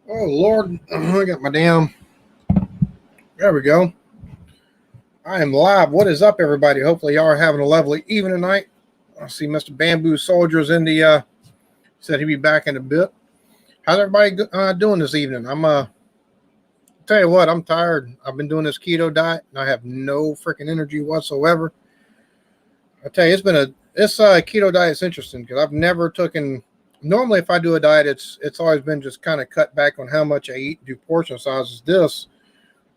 Oh Lord, I got my damn. There we go. I am live. What is up, everybody? Hopefully, y'all are having a lovely evening tonight. I see Mr. Bamboo Soldiers in the. Said he'd be back in a bit. How's everybody doing this evening? Tell you what, I'm tired. I've been doing this keto diet, and I have no freaking energy whatsoever. I tell you, this keto diet is interesting because I've never taken. Normally, if I do a diet, it's always been just kind of cut back on how much I eat, do portion sizes. This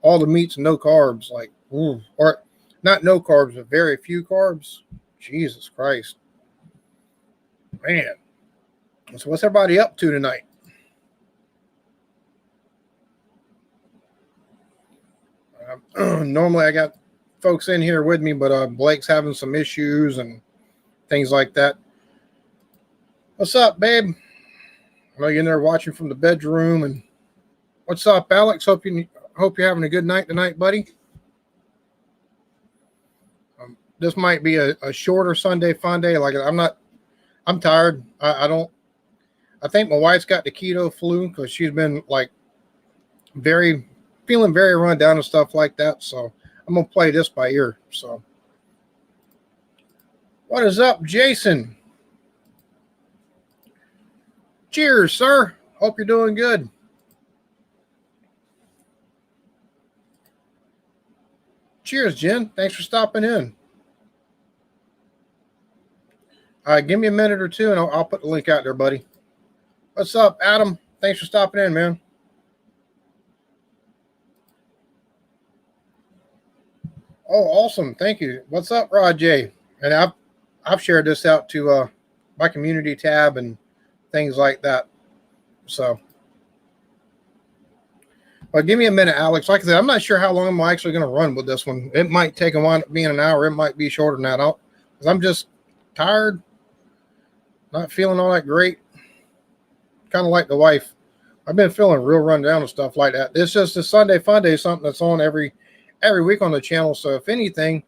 all the meats and no carbs, like or not no carbs, but very few carbs. Jesus Christ, man. So what's everybody up to tonight? Normally I got folks in here with me, but Blake's having some issues and things like that. What's up, babe? I know you're in there watching from the bedroom. And what's up, Alex? Hope you're having a good night tonight, buddy. This might be a shorter Sunday Funday. Like I'm tired. I think my wife's got the keto flu because she's been like feeling very run down and stuff like that. So I'm gonna play this by ear. So what is up, Jason? Cheers, sir. Hope you're doing good. Cheers, Jen. Thanks for stopping in. Give me a minute or two, and I'll put the link out there, buddy. What's up, Adam? Thanks for stopping in, man. Oh, awesome. Thank you. What's up, Rod J? And I've shared this out to my community tab and things like that. So, well, give me a minute, Alex. Like I said, I'm not sure how long I'm actually going to run with this one. It might take a while being an hour. It might be shorter than that. Because I'm just tired, not feeling all that great. Kind of like the wife. I've been feeling real run down and stuff like that. It's just the Sunday Funday, something that's on every week on the channel. So if anything,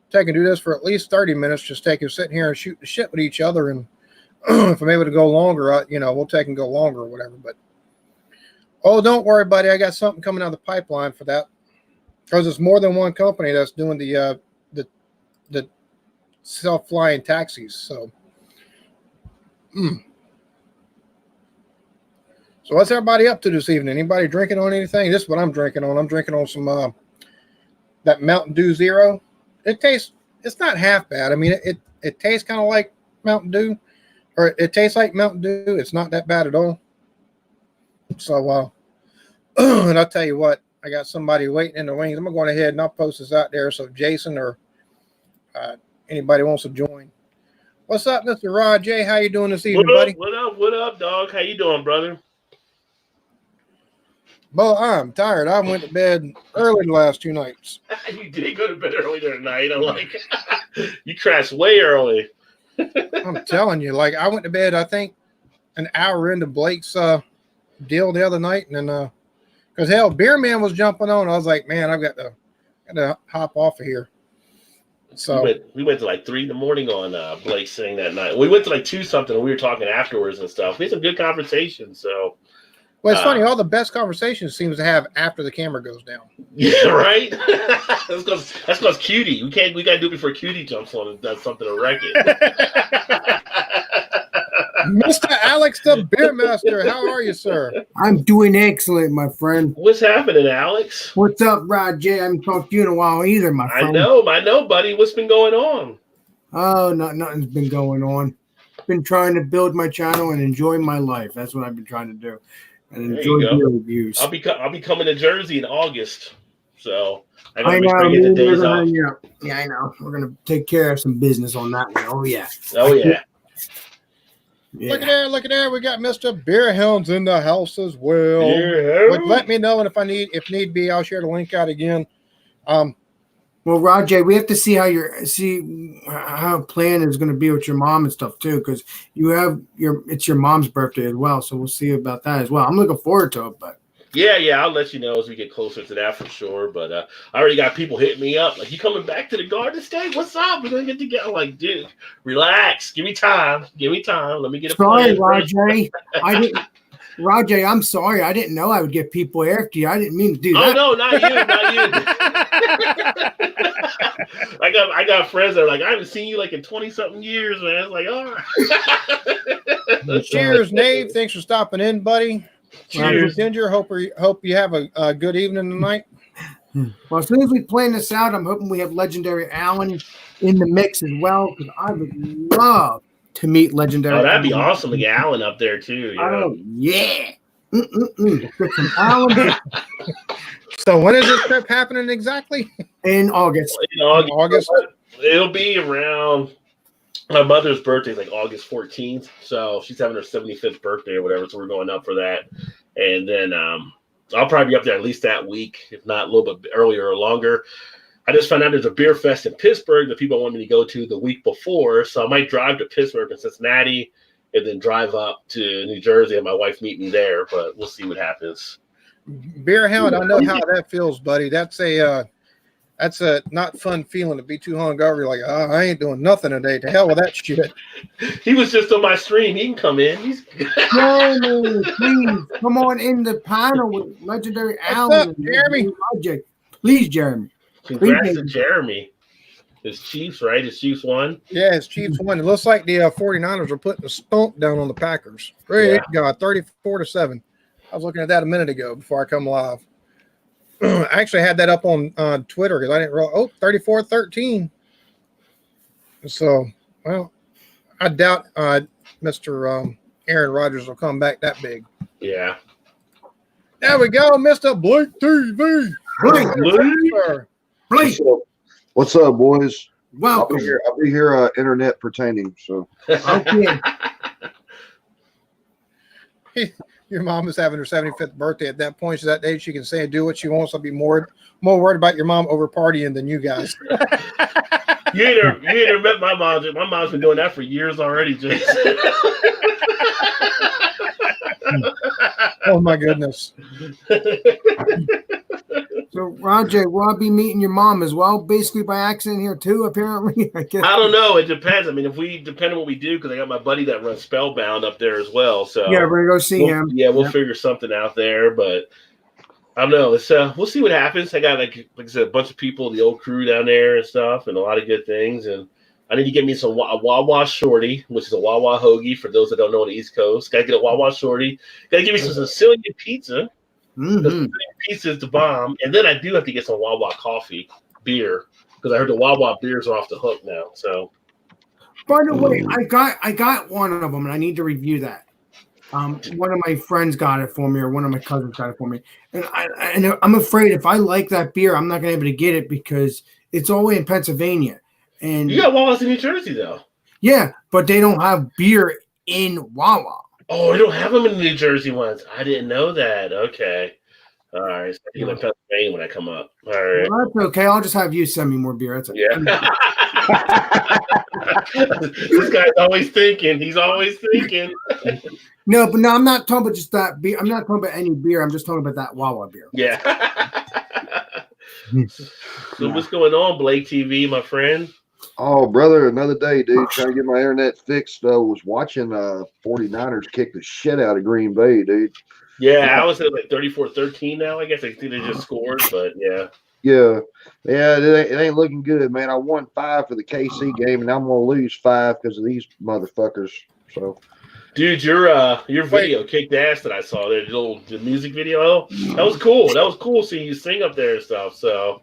take and do this for at least 30 minutes. Just take and sit here and shoot the shit with each other. And if I'm able to go longer, we'll take and go longer or whatever. But don't worry, buddy. I got something coming out of the pipeline for that because it's more than one company that's doing the self-flying taxis. So, So what's everybody up to this evening? Anybody drinking on anything? This is what I'm drinking on. I'm drinking on some that Mountain Dew Zero. It's not half bad. I mean, it tastes kind of like Mountain Dew, or it tastes like Mountain Dew. It's not that bad at all. So, and I'll tell you what, I got somebody waiting in the wings. I'm going to go ahead and I'll post this out there. So if Jason or anybody wants to join. What's up, Mr. Rod J? How you doing this evening, buddy? What up, dog? How you doing, brother? Well, I'm tired. I went to bed early the last 2 nights. You did go to bed early tonight. I'm like, you crashed way early. I'm telling you, like I went to bed, I think, an hour into Blake's deal the other night, and then because hell, Beer Man was jumping on. I was like, man, I've got to hop off of here. So we went to like 3 in the morning on Blake's thing that night. We went to like 2 something, and we were talking afterwards and stuff. We had some good conversations. So. Well, it's funny. All the best conversations seems to have after the camera goes down. Yeah, right. that's because Cutie. We got to do it before Cutie jumps on and does something to wreck it. Mr. Alex, the Beer Master, how are you, sir? I'm doing excellent, my friend. What's happening, Alex? What's up, Rod J? I haven't talked to you in a while either, my friend. I know, buddy. What's been going on? Oh, nothing's been going on. Been trying to build my channel and enjoy my life. That's what I've been trying to do. And enjoy your reviews. I'll be coming to Jersey in August, so I know. the days off. Yeah, I know. We're gonna take care of some business on that one. Oh yeah. Yeah. Look at there. We got Mr. Beer Hounds in the house as well. But let me know, and if need be, I'll share the link out again. Well, Rajay, we have to see how plan is going to be with your mom and stuff too, because it's your mom's birthday as well, so we'll see about that as well. I'm looking forward to it, but yeah, I'll let you know as we get closer to that for sure. But I already got people hitting me up like, "You coming back to the Garden State? What's up? We're gonna get together." I'm like, dude, relax, give me time. Let me get a Sorry, plan. Rajay. Roger, I'm sorry. I didn't know I would get people after you. I didn't mean to do Oh that. no, not you, not you. I got friends that are like, I haven't seen you like in 20-something years, man. It's like, all right. Cheers, Nave. Thanks for stopping in, buddy. Cheers. Ginger. Hope you have a good evening tonight. Well, as soon as we plan this out, I'm hoping we have Legendary Allen in the mix as well, because I would love to meet Legendary. Oh, that'd be Allen. awesome to get Alan up there too. Yeah. Oh yeah. Get some Allen So when is this trip happening exactly? in August. In August. August. It'll be around my mother's birthday, like August 14th. So she's having her 75th birthday or whatever. So we're going up for that. And then I'll probably be up there at least that week, if not a little bit earlier or longer. I just found out there's a beer fest in Pittsburgh that people want me to go to the week before. So I might drive to Pittsburgh and Cincinnati and then drive up to New Jersey and my wife meet me there. But we'll see what happens. Beer Hound, I know how that feels, buddy. That's a not fun feeling to be too hungover. You're like, oh, I ain't doing nothing today. To hell with that shit. He was just on my stream. He can come in. Jeremy, please come on in the panel with Legendary Allen. Up, Jeremy? Project. Please, Jeremy. Congrats to Jeremy. His Chiefs, right? His Chiefs won. Yeah, his Chiefs won. It looks like the 49ers are putting a stomp down on the Packers. Great God, 34-7. I was looking at that a minute ago before I come live. I actually had that up on Twitter because I didn't realize. 34-13. So, well, I doubt Mr. Aaron Rodgers will come back that big. Yeah. There we go, Mr. Blake TV. Blake. What's up, boys? Welcome. I'll be here internet pertaining. So Okay. Your mom is having her 75th birthday. At that point, she's that age she can say and do what she wants. I'll be more worried about your mom over partying than you guys. You ain't never met my mom. My mom's been doing that for years already, Jason. Oh my goodness. So, Roger, will I be meeting your mom as well, basically by accident here too, apparently? I don't know. It depends. I mean, depend on what we do, because I got my buddy that runs Spellbound up there as well. So yeah, we're going to go see him. Yeah, we'll figure something out there, but I don't know. It's we'll see what happens. I got, like I said, a bunch of people, the old crew down there and stuff, and a lot of good things. And I need to get me a Wawa Shorty, which is a Wawa hoagie for those that don't know on the East Coast. Got to get a Wawa Shorty. Got to give me some Sicilian pizza. Mm-hmm. Pizza is the bomb, and then I do have to get some Wawa coffee, beer, because I heard the Wawa beers are off the hook now. So, by the way, I got one of them, and I need to review that. One of my friends got it for me, or one of my cousins got it for me, and I'm afraid if I like that beer, I'm not going to be able to get it because it's all the way in Pennsylvania. And you got Wawa's in New Jersey, though. Yeah, but they don't have beer in Wawa. Oh, they don't have them in the New Jersey ones. I didn't know that. Okay. All right. So I can get Pennsylvania when I come up. All right. Well, that's okay. I'll just have you send me more beer. That's okay. Yeah. This guy's always thinking. He's always thinking. No, I'm not talking about just that beer. I'm not talking about any beer. I'm just talking about that Wawa beer. Yeah. So what's going on, Blake TV, my friend? oh, brother, another day, dude. Trying to get my internet fixed. Was watching 49ers kick the shit out of Green Bay, dude. Yeah, I was at like 34-13 now. I guess I think they just scored, but yeah. Yeah, it ain't looking good, man. I won 5 for the KC game, and I'm gonna lose 5 because of these motherfuckers. So, dude, your video kicked ass that I saw there. The music video, that was cool. That was cool seeing you sing up there and stuff. So,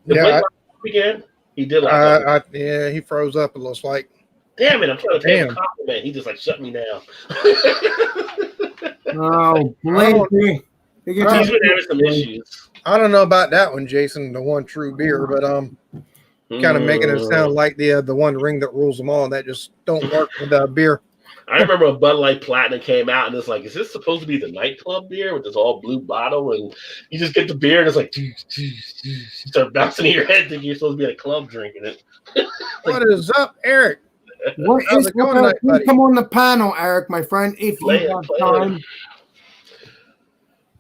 Yeah, again, he did yeah, he froze up. It looks like. Damn it! I'm trying to pay him a compliment. He just like shut me down. Oh, Blake. He's been having some issues. I don't know about that one, Jason, the one true beer, but kind of making it sound like the one ring that rules them all, and that just don't work with beer. I remember when Bud Light Platinum came out, and it's like, is this supposed to be the nightclub beer with this all blue bottle? And you just get the beer, and it's like, you start bouncing in your head thinking you're supposed to be at a club drinking it. What is up, Eric? What How's is it going tonight, buddy? Come on the panel, Eric, my friend, if you have time.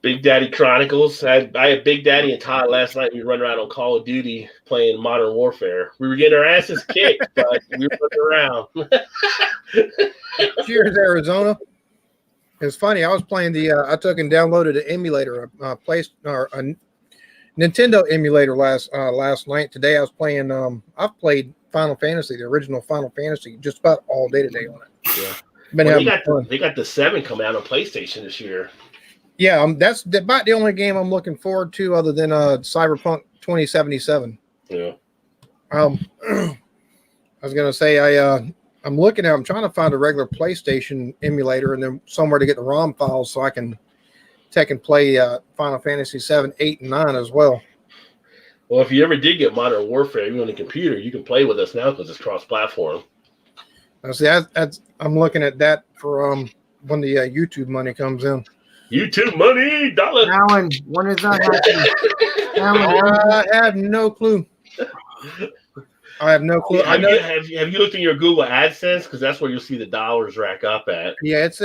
Big Daddy Chronicles. I had Big Daddy and Todd last night. We run around on Call of Duty playing Modern Warfare. We were getting our asses kicked, but we were running around. Cheers, Arizona. It's funny. I was playing I took and downloaded an emulator, a Nintendo emulator last night. Today I was playing. I've played Final Fantasy, the original Final Fantasy, just about all day today on it. Yeah. Been Well, having fun. they got the 7 coming out on PlayStation this year. Yeah, that's about the only game I'm looking forward to, other than Cyberpunk 2077. Yeah. I was gonna say I'm looking at. I'm trying to find a regular PlayStation emulator and then somewhere to get the ROM files so I can take and play Final Fantasy 7, 8, and 9 as well. Well, if you ever did get Modern Warfare, even on the computer, you can play with us now because it's cross-platform. See, I'm looking at that for when the YouTube money comes in. YouTube money, dollar. Alan, when is that happening? I have no clue. I have no clue. Have you looked in your Google AdSense? Because that's where you'll see the dollars rack up at. Yeah, it's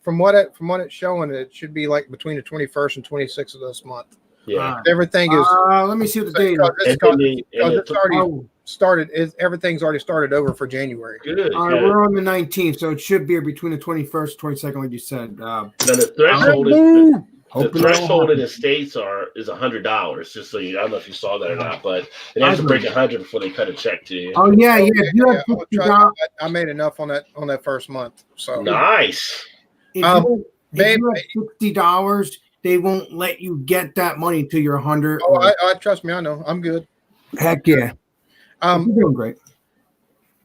from what it's showing, it should be like between the 21st and 26th of this month. Yeah, everything is. Let me see what the date is. It's already started. Everything's already started over for January. Good. All right, we're on the 19th, so it should be between the 21st and 22nd, like you said. Now the threshold in the States is $100. Just so I don't know if you saw that or not, but it has to break 100 before they cut a check to you. Oh yeah. I made enough on that first month. So nice. If you have $60, they won't let you get that money until you're 100. Oh, I trust me. I know. I'm good. Heck yeah. You're doing great,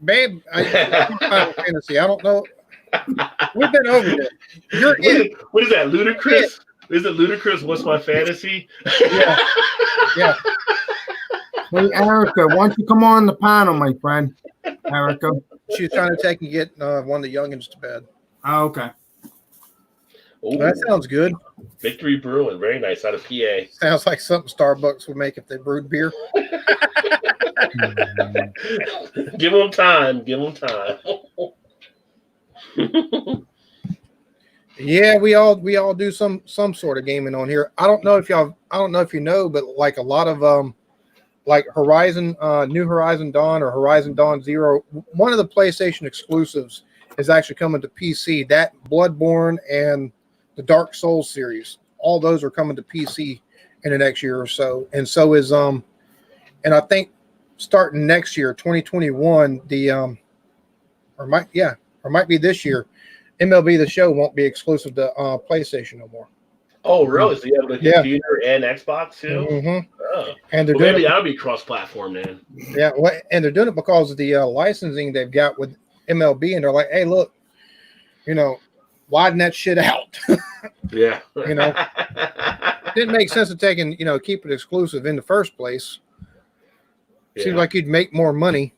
babe. Final Fantasy. I don't know. We've been over this. What is that? Ludicrous? Is it ludicrous? What's my fantasy? Yeah. Hey, Erica, why don't you come on the panel, my friend? Erica. She's trying to take and get one of the youngins to bed. Oh, okay. Ooh, that sounds good. Victory Brewing, very nice, out of PA. Sounds like something Starbucks would make if they brewed beer. Give them time. Yeah, we all do some sort of gaming on here. I don't know if you know, but like a lot of like Horizon, New Horizon Dawn or Horizon Dawn Zero, one of the PlayStation exclusives is actually coming to PC. That Bloodborne and the Dark Souls series, all those are coming to PC in the next year or so. And so is and I think starting next year, 2021, or might be this year, MLB The Show won't be exclusive to PlayStation no more. Oh, really? So you have a computer and Xbox too? Mm-hmm. Oh. And maybe that'll be cross-platform then. Yeah, and they're doing it because of the licensing they've got with MLB, and they're like, hey, look, widen that shit out. Yeah. It didn't make sense to take and keep it exclusive in the first place. Yeah. Seems like you'd make more money.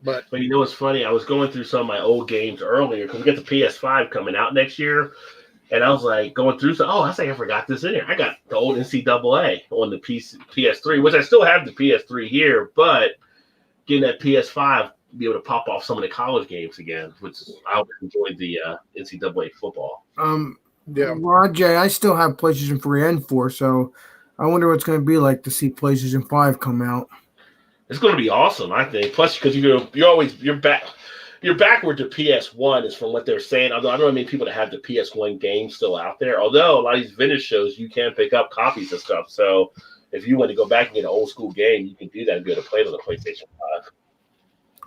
But you know what's funny? I was going through some of my old games earlier because we get the PS5 coming out next year. And I was like going through, I say I forgot this in here. I got the old NCAA on the PS3, which I still have the PS3 here, but getting that PS5, be able to pop off some of the college games again, which I always enjoyed the NCAA football. Yeah, Roger, I still have PlayStation 3 and 4, so I wonder what it's going to be like to see PlayStation 5 come out. It's going to be awesome, I think. Plus, because you're backward to PS1 is from what they're saying. Although I don't know many people that have the PS1 games still out there. Although a lot of these vintage shows, you can pick up copies of stuff. So if you want to go back and get an old school game, you can do that and be able to play it on the PlayStation 5.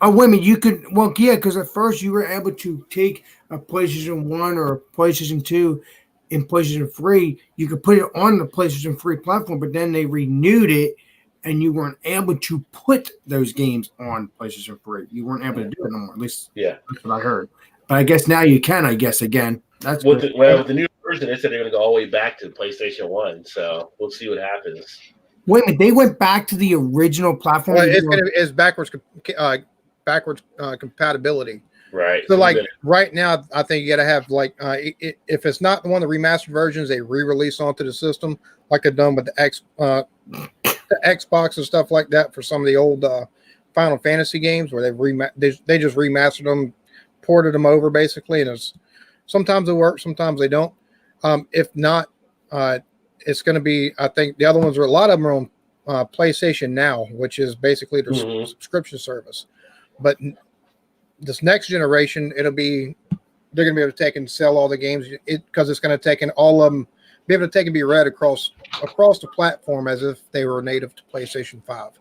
Oh, wait a minute. You could, because at first you were able to take a PlayStation 1 or a PlayStation 2 and PlayStation 3. You could put it on the PlayStation 3 platform, but then they renewed it and you weren't able to put those games on PlayStation 3. You weren't able to do it no more. At least that's what I heard. But I guess now you can, again. That's with the new version, they said they're going to go all the way back to PlayStation 1. So we'll see what happens. Wait a minute. They went back to the original platform? Well, it's backwards compatibility. Right. So like right now, I think you got to have if it's not one of the remastered versions, they re-release onto the system like they've done with the Xbox and stuff like that for some of the old Final Fantasy games where they just remastered them, ported them over basically, and sometimes they work, sometimes they don't. If not, it's going to be. I think the other ones a lot of them are on PlayStation Now, which is basically their subscription service. But this next generation, they're going to be able to take and sell all the games because it's going to take in all of them, be able to take and be read across the platform as if they were native to PlayStation 5,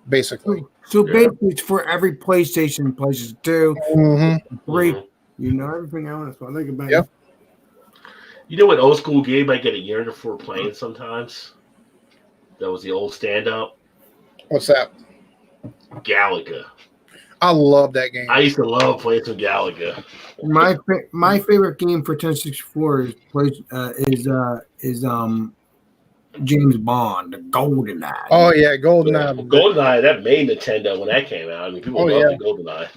basically. So basically, it's for every PlayStation, PlayStation 2, Mm-hmm. 3. You know everything else. So I think about Yep. You know what old school game I get a year before playing sometimes? That was the old stand-up. What's that? Galaga. I love that game. I used to love playing some Galaga. My favorite game for 1064 is James Bond, the GoldenEye. Oh yeah, GoldenEye. Well, GoldenEye, that made Nintendo when that came out. I mean, people loved the GoldenEye.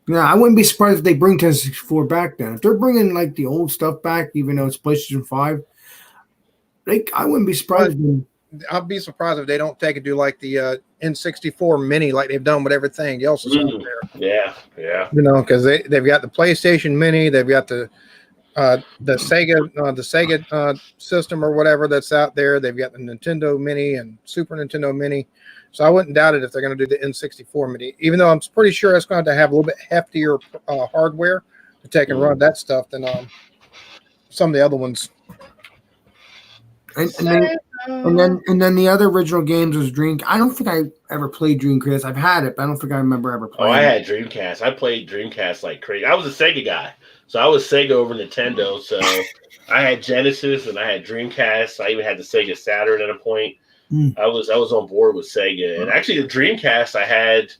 Yeah, I wouldn't be surprised if they bring 1064 back then. If they're bringing like the old stuff back, even though it's PlayStation 5, I wouldn't be surprised. I'd be surprised if they don't take and do like the N64 Mini, like they've done with everything else that's out there. Yeah. You know, because they've got the PlayStation Mini, they've got the Sega system or whatever that's out there. They've got the Nintendo Mini and Super Nintendo Mini. So I wouldn't doubt it if they're going to do the N64 Mini, even though I'm pretty sure it's going to have a little bit heftier hardware to take and run that stuff than some of the other ones. And then the other original games was Dream. I don't think I ever played Dreamcast. I've had it, but I don't think I remember ever playing. I had Dreamcast. I played Dreamcast like crazy. I was a Sega guy, so I was Sega over Nintendo. So I had Genesis and I had Dreamcast. I even had the Sega Saturn at a point. I was on board with Sega, and actually the Dreamcast I had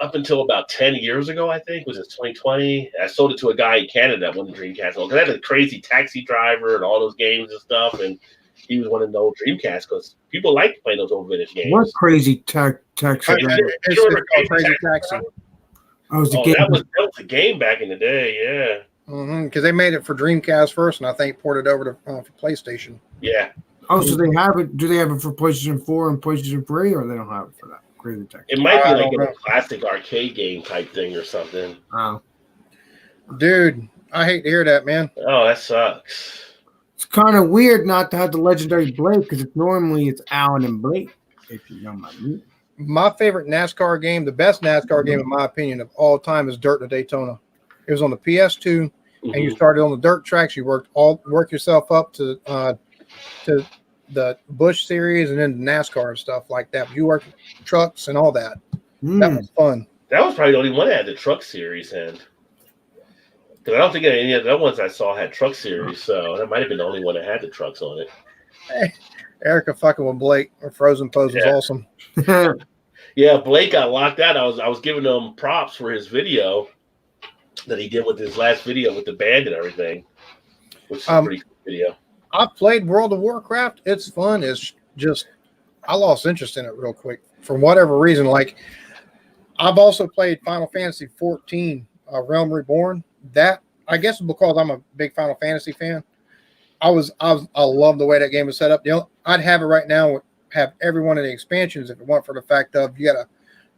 up until about 10 years ago, I think, was it 2020? I sold it to a guy in Canada that wasn't Dreamcast. Because I had a crazy Taxi Driver and all those games and stuff, and he was one of the old Dreamcast because people liked playing those old vintage games. What crazy Taxi Driver? It's Crazy Taxi. That was a game back in the day, yeah. Because they made it for Dreamcast first, and I think ported over to for PlayStation. Yeah. Oh, so they have it? Do they have it for PlayStation 4 and PlayStation 3, or they don't have it for that? Crazy Taxi. It might be like a classic arcade game type thing or something. Oh, dude, I hate to hear that, man. Oh, that sucks. It's kind of weird not to have the legendary Blake because normally it's Alan and Blake. If you know my meaning. My favorite NASCAR game, the best NASCAR game in my opinion of all time, is Dirt to Daytona. It was on the PS2, and you started on the dirt tracks. You work yourself up to the Busch series and then NASCAR and stuff like that. You worked trucks and all that. That was fun. That was probably the only one that had the truck series in. Because I don't think any of the other ones I saw had truck series, so that might have been the only one that had the trucks on it. Hey, Erica fucking with Blake or Frozen Pose was awesome. Yeah, Blake got locked out. I was giving him props for his video that he did with his last video with the band and everything, which is a pretty cool video. I've played World of Warcraft. It's fun. It's just I lost interest in it real quick for whatever reason. Like I've also played Final Fantasy 14, Realm Reborn. That I guess because I'm a big Final Fantasy fan. I love the way that game is set up. I'd have it right now. Have every one of the expansions if it weren't for the fact of you got a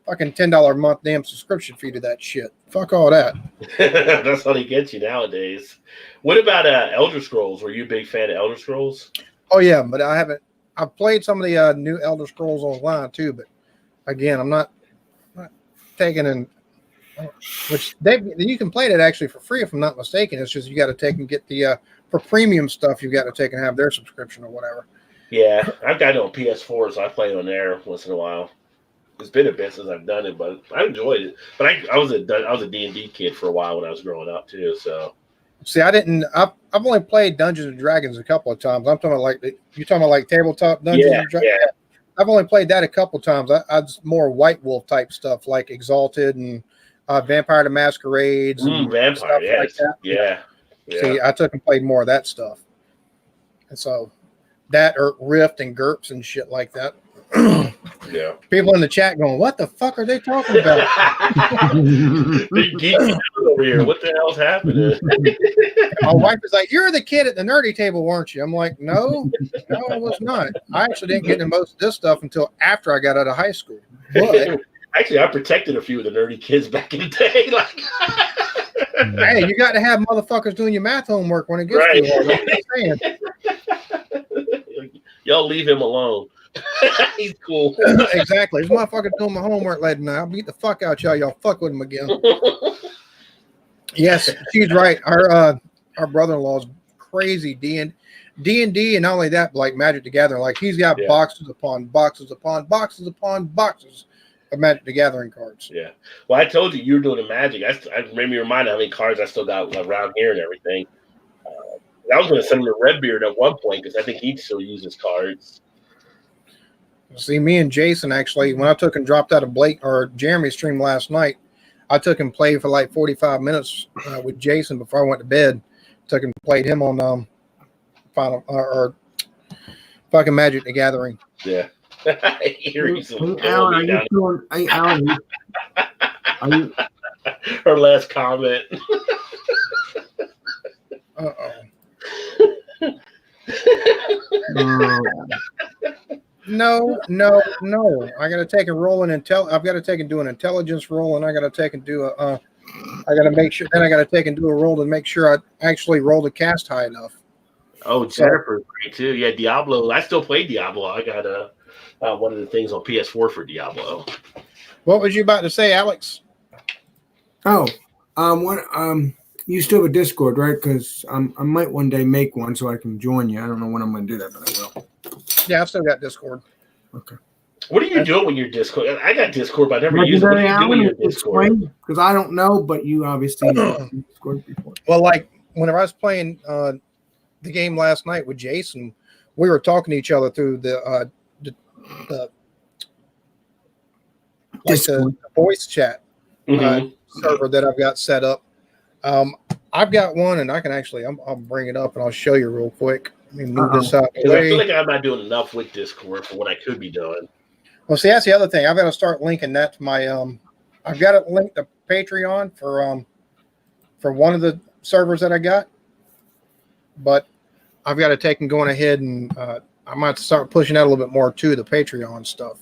fucking $10 a month damn subscription fee to that shit. Fuck all that. That's how they get you nowadays. What about Elder Scrolls? Were you a big fan of Elder Scrolls? Oh yeah, but I haven't. I've played some of the new Elder Scrolls online too, but again, I'm not taking in. Which you can play that actually for free if I'm not mistaken. It's just you got to take and get the for premium stuff. You got to take and have their subscription or whatever. Yeah, I've got it on PS4, so I play on there once in a while. It's been a bit since I've done it, but I enjoyed it. But I was a D&D kid for a while when I was growing up too. So see, I've only played Dungeons and Dragons a couple of times. I'm talking about you're talking about like tabletop Dungeons and Dragons. Yeah. I've only played that a couple of times. I more White Wolf type stuff like Exalted and Vampire the Masquerades. And Vampire, stuff like that. Yeah. See, I took and played more of that stuff, and so that or Rift and GURPS and shit like that. Yeah. People in the chat going, "What the fuck are they talking about?" Big geek over here. What the hell's happening? My wife is like, "You're the kid at the nerdy table, weren't you?" I'm like, "No, I was not. I actually didn't get into most of this stuff until after I got out of high school." But actually, I protected a few of the nerdy kids back in the day. Like, hey, you got to have motherfuckers doing your math homework when it gets too hard. I'm just saying. Y'all leave him alone. He's cool. Exactly. This motherfucker doing my homework late night. I'll beat the fuck out y'all. Y'all fuck with him again. Yes, she's right. Our brother-in-law is crazy D&D, and not only that, but like Magic the Gathering. Like he's got boxes upon boxes upon boxes upon boxes of Magic the Gathering cards. Yeah. Well, I told you were doing the Magic. I made me remind how many cards I still got around here and everything. I was going to send him to Redbeard at one point because I think he still uses cards. See, me and Jason actually, when I took and dropped out of Blake or Jeremy's stream last night, I took and played for like 45 minutes with Jason before I went to bed. Took and played him on Final or fucking Magic the Gathering. Yeah. Alan, are you Her last comment. No. I got to take and roll I've got to take and do an intelligence roll, and I got to take and do I got to make sure. Then I got to take and do a roll to make sure I actually roll the cast high enough. Oh, Jennifer's great too. Yeah, Diablo. I still play Diablo. I got one of the things on PS4 for Diablo. What was you about to say, Alex? Oh, you still have a Discord, right? Because I might one day make one so I can join you. I don't know when I'm going to do that, but I will. Yeah, I've still got Discord. Okay. What are you doing when you're Discord? I got Discord, but I never use it. What do you do when you're Discord? Because I don't know, but you obviously know Discord before. Well, like whenever I was playing the game last night with Jason, we were talking to each other through the voice chat server that I've got set up. I've got one, and I can actually I'll bring it up and I'll show you real quick. Let me move this out. I feel like I'm not doing enough with Discord for what I could be doing. Well, see, that's the other thing. I've got to start linking that to my I've got it linked to Patreon for one of the servers that I got, but I've got to take and going ahead and I might start pushing that a little bit more to the Patreon stuff.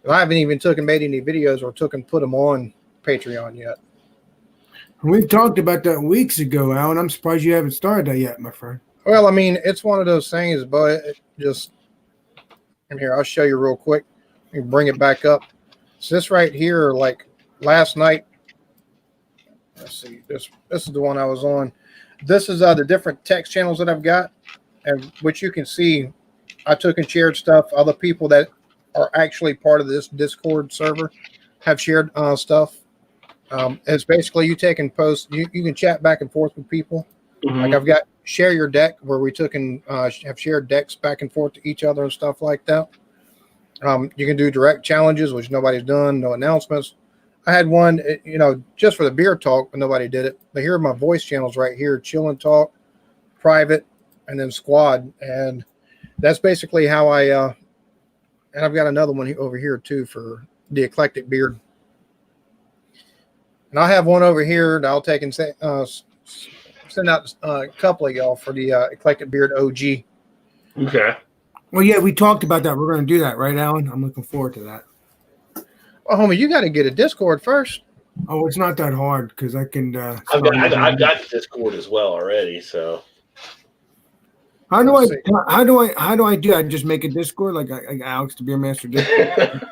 I haven't even made any videos or put them on Patreon yet. We've talked about that weeks ago, Alan. I'm surprised you haven't started that yet, my friend. Well, I mean, it's one of those things, but it just in here, I'll show you real quick. You bring it back up. So this right here, like last night, let's see, this is the one I was on. This is the different text channels that I've got, and which you can see, I took and shared stuff. Other people that are actually part of this Discord server have shared stuff. It's basically you take and post. You can chat back and forth with people. Like I've got share your deck where we took and have shared decks back and forth to each other and stuff like that. You can do direct challenges, which nobody's done. No announcements. I had one, just for the beer talk, but nobody did it. But here are my voice channels right here: chill and talk, private, and then squad. And that's basically how I. And I've got another one over here too for the eclectic beard. And I'll have one over here that I'll take and send out a couple of y'all for the Eclectic Beard OG. Okay. Well, yeah, we talked about that. We're going to do that, right, Alan? I'm looking forward to that. Well, homie, you got to get a Discord first. Oh, it's not that hard because I can. I've got Discord as well already. So how do I do? I just make a Discord like Alex the Beer Master Discord.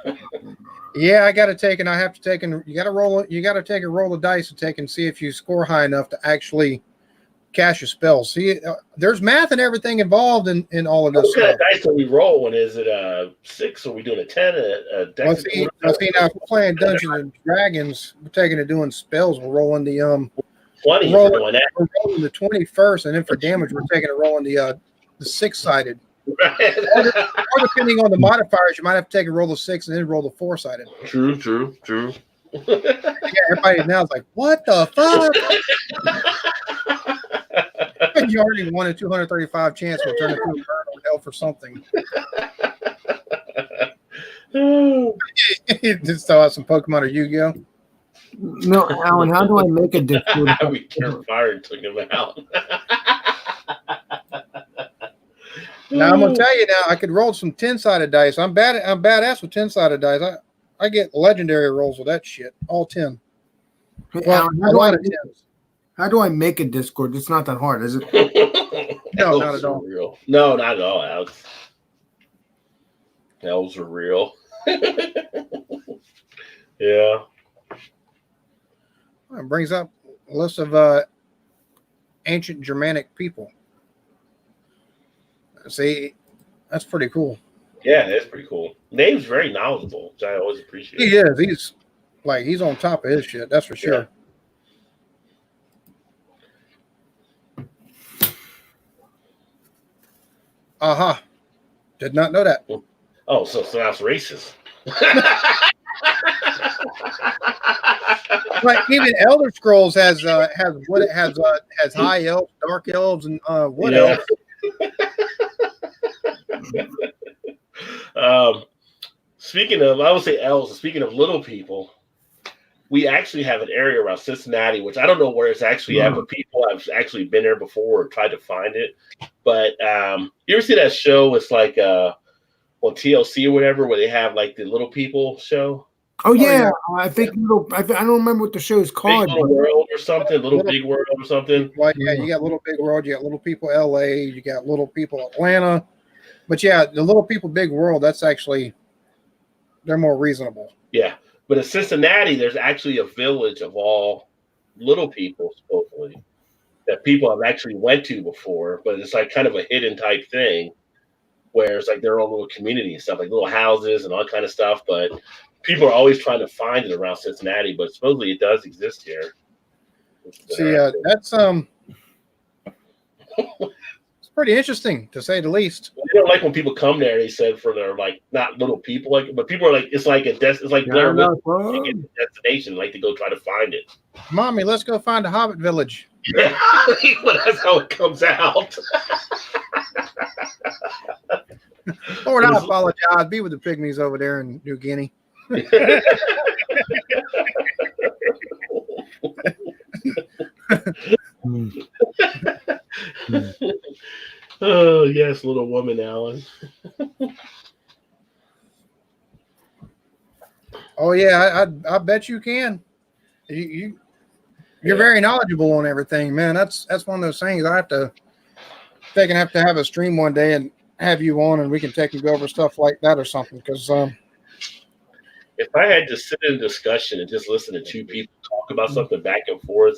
Yeah, I got to take and I have to take and you got to roll it. You got to take a roll of dice and take and see if you score high enough to actually cast your spells. See, there's math and everything involved in all of this. What kind of dice do we roll? And is it a 6? Or are we doing a 10? Now if we're playing Dungeons and Dragons, we're taking and doing spells. We're rolling the 20. We're rolling the 21st, and then for damage, we're taking a roll in the 6-sided. Right. Or depending on the modifiers, you might have to take a roll of 6 and then roll the 4-sided. True. Yeah, everybody now is like, what the fuck? You already won a 235 chance to turn it to a burn or hell for something. Just throw out some Pokemon or Yu-Gi-Oh. No, Alan, how do I make a Discord? We turned fire and took him out. Now I'm gonna tell you now, I could roll some 10-sided dice. I'm badass with 10-sided dice. I get legendary rolls with that shit. All 10. Hey, Well, Alan, a lot of 10s. how do I make a Discord? It's not that hard, is it? No, not at all. No, not at all, Alex. Elves are real. Yeah. It brings up a list of ancient Germanic people. See, that's pretty cool. Yeah, that's pretty cool. Dave's very knowledgeable, which I always appreciate. He is. He's on top of his shit. That's for sure. Aha. Did not know that. Oh, so that's racist. Like even Elder Scrolls has what it has high elves, dark elves, and what else? Speaking of, I would say elves. Speaking of little people, we actually have an area around Cincinnati, which I don't know where it's actually at, but people have actually been there before or tried to find it. But you ever see that show? It's like on TLC or whatever, where they have like the little people show. Oh yeah, I think I don't remember what the show is called. Big Little World or something, Little Big World or something. Well, yeah, you got Little Big World, you got Little People LA, you got Little People Atlanta, but yeah, the Little People Big World, that's actually they're more reasonable. Yeah, but in Cincinnati, there's actually a village of all little people supposedly that people have actually went to before, but it's like kind of a hidden type thing where it's like their own little community and stuff, like little houses and all kind of stuff, but people are always trying to find it around Cincinnati, but supposedly it does exist here. See, that's it's pretty interesting to say the least. I don't like when people come there. They said for their like not little people, like, but people are like it's like it's like their destination, like to go try to find it. Mommy, let's go find the Hobbit village. Yeah, well, that's how it comes out. Lord, I apologize. Be with the pygmies over there in New Guinea. Oh yes, little woman, Alan. Oh yeah, I bet you can. You're very knowledgeable on everything, man. That's one of those things. I have to have a stream one day and have you on, and we can take and go over stuff like that or something. Because if I had to sit in a discussion and just listen to two people talk about something back and forth,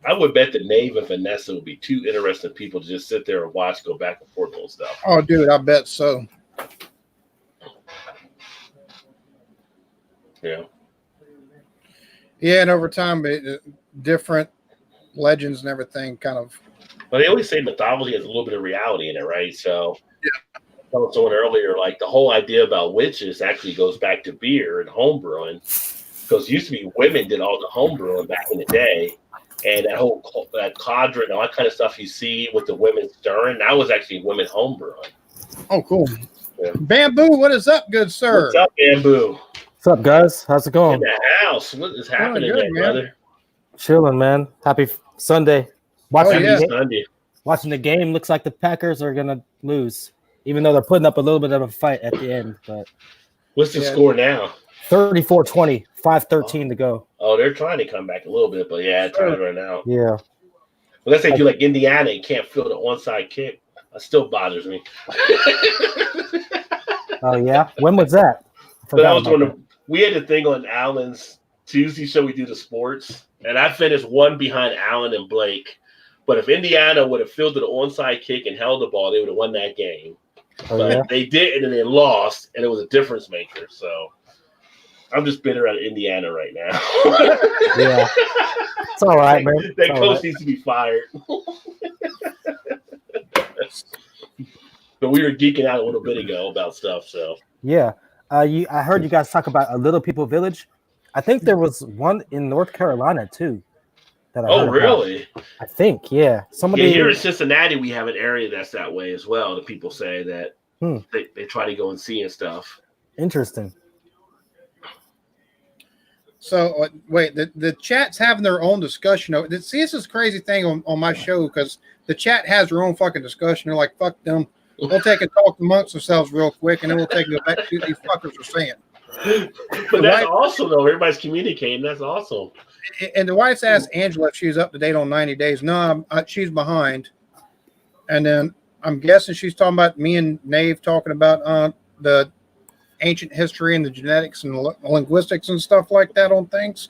I would bet that Nave and Vanessa would be two interesting people to just sit there and watch go back and forth on stuff. Oh, dude, I bet so. Yeah. Yeah, and over time, different legends and everything kind of. But they always say mythology has a little bit of reality in it, right? So, I told someone earlier, like the whole idea about witches actually goes back to beer and home brewing, because it used to be women did all the home brewing back in the day, and that cauldron, all that kind of stuff you see with the women stirring, that was actually women home brewing. Oh, cool. Yeah. Bamboo, what is up, good sir? What's up, Bamboo? What's up, guys? How's it going? In the house. What is happening good, there, man. brother? Chilling, man. Happy Sunday. Sunday. Watching the game. Looks like the Packers are gonna lose, even though they're putting up a little bit of a fight at the end. But What's the score now? 34-20, 5:13 to go. Oh, they're trying to come back a little bit, but yeah, it's trying to run out. Yeah. Well, let's say you like Indiana and can't field an onside kick. That still bothers me. Oh yeah. When was that? So that was when we had the thing on Allen's Tuesday show. We do the sports, and I finished one behind Allen and Blake. But if Indiana would have fielded an onside kick and held the ball, they would have won that game. Oh, But yeah? they didn't, and they lost, and it was a difference maker. So I'm just bitter at Indiana right now. Yeah. It's all right, man. That coach needs to be fired. But we were geeking out a little bit ago about stuff. So Yeah. I heard you guys talk about a Little People Village. I think there was one in North Carolina too. That I heard about. Really? I think, yeah. Somebody Yeah, here in Cincinnati, we have an area that's that way as well. The people say that they try to go and see and stuff. Interesting. So wait, the chat's having their own discussion. See, this is a crazy thing on my show because the chat has their own fucking discussion. They're like, fuck them. We'll take and talk amongst ourselves real quick, and then we'll take and go back to what these fuckers are saying. But that's awesome, though. Everybody's communicating. That's awesome. And the wife's asked Angela if she's up to date on 90 days. No, she's behind. And then I'm guessing she's talking about me and Nave talking about the ancient history and the genetics and linguistics and stuff like that on things.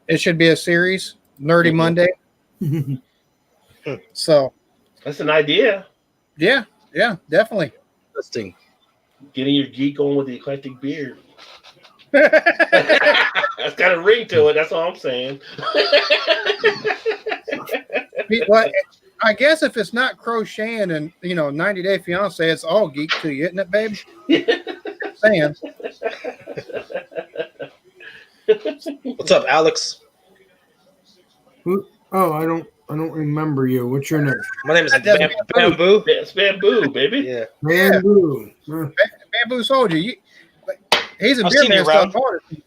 It should be a series, Nerdy Mhm. Monday. So, That's an idea. yeah, definitely. Interesting. Getting your geek on with the eclectic beard. That's got a ring to it. That's all I'm saying. Well, I guess if it's not crocheting and 90 Day Fiance, it's all geek to you, isn't it, babe? Saying. What's up, Alex? Oh, I don't remember you. What's your name? My name is That's Bamboo. It's bamboo, baby. Yeah. Bamboo. Bamboo Soldier. He's a I've beer seen you man stuff around. artist.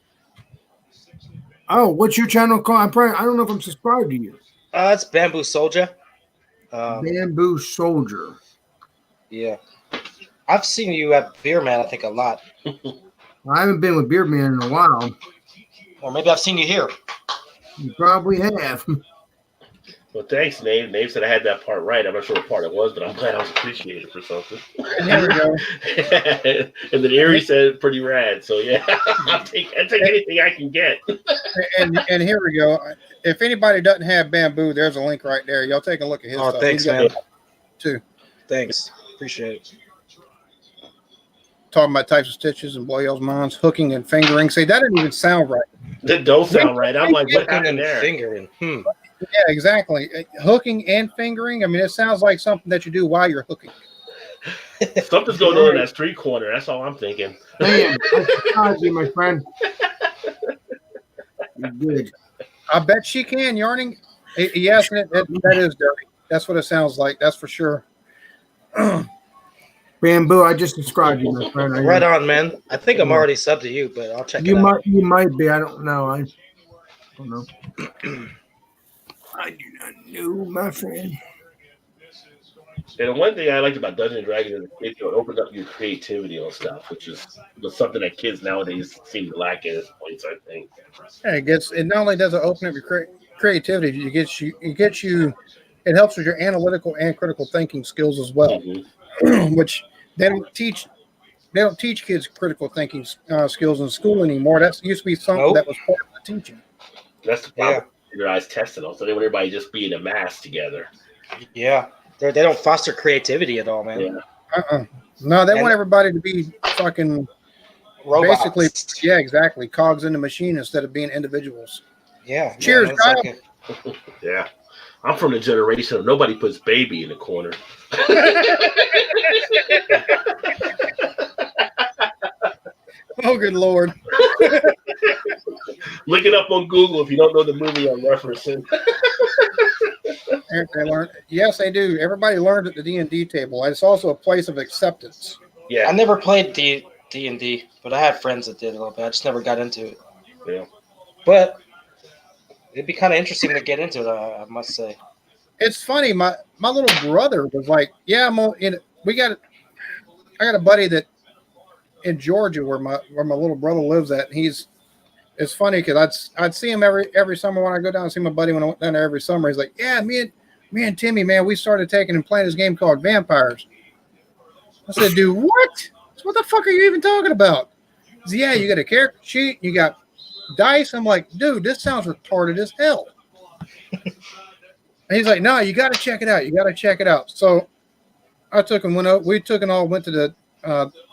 Oh, what's your channel called? I don't know if I'm subscribed to you. It's Bamboo Soldier. Bamboo Soldier. Yeah. I've seen you at Beer Man, I think, a lot. I haven't been with Beard Man in a while. Or maybe I've seen you here. You probably have. Well, thanks, Nate. Nate said I had that part right. I'm not sure what part it was, but I'm glad I was appreciated for something. And here we go. And then Erie said pretty rad. So yeah, I'll take anything I can get. And here we go. If anybody doesn't have Bamboo, there's a link right there. Y'all take a look at his Oh, stuff. thanks, He's got man. too. Thanks. Appreciate it. Talking about types of stitches and blow y'all's minds, hooking and fingering. See, that didn't even sound right. That don't sound right. I'm like, what Hooking happened and there? fingering. Yeah, exactly. Hooking and fingering. I mean, it sounds like something that you do while you're hooking. Something's going on in that street corner. That's all I'm thinking. Man, I subscribed you, my friend. You did. I bet she can, yarning. Yes, that is dirty. That's what it sounds like. That's for sure. Bamboo, I just subscribed you, my friend. Right on, man. I think I'm already subbed to you, but I'll check it You out. might be. I don't know. I don't know. I do not know, my friend. And one thing I liked about Dungeons and Dragons is it opens up your creativity on stuff, which is something that kids nowadays seem to lack at this point. I think. Yeah, it not only does it open up your creativity, it gets you. It helps with your analytical and critical thinking skills as well, which they don't teach. They don't teach kids critical thinking skills in school anymore. That used to be something that was part of the teaching. That's the problem. Standardized testing. So they want everybody just being a mass together. Yeah. They don't foster creativity at all, man. Yeah. No, they want everybody to be fucking Robots. basically. Yeah, exactly. Cogs in the machine instead of being individuals. Yeah. Cheers, man, Kyle. Yeah. I'm from the generation of nobody puts baby in the corner. Oh, good Lord. Look it up on Google if you don't know the movie I'm referencing. They learn. Yes, they do. Everybody learned at the D&D table. It's also a place of acceptance. Yeah. I never played D&D, but I had friends that did a little bit. I just never got into it. Yeah. But it'd be kind of interesting to get into it, I must say. It's funny. My little brother was like, "Yeah, I got a buddy that in Georgia where my little brother lives at. And it's funny because I'd see him every summer when I go down and see my buddy when I went down there every summer. He's like, "Yeah, me and Timmy, man, we started taking and playing this game called Vampires." I said, "Dude, what? What the fuck are you even talking about?" He said, "Yeah, you got a character sheet, you got dice." I'm like, "Dude, this sounds retarded as hell." And he's like, "No, you got to check it out. You got to check it out." So I took and went to the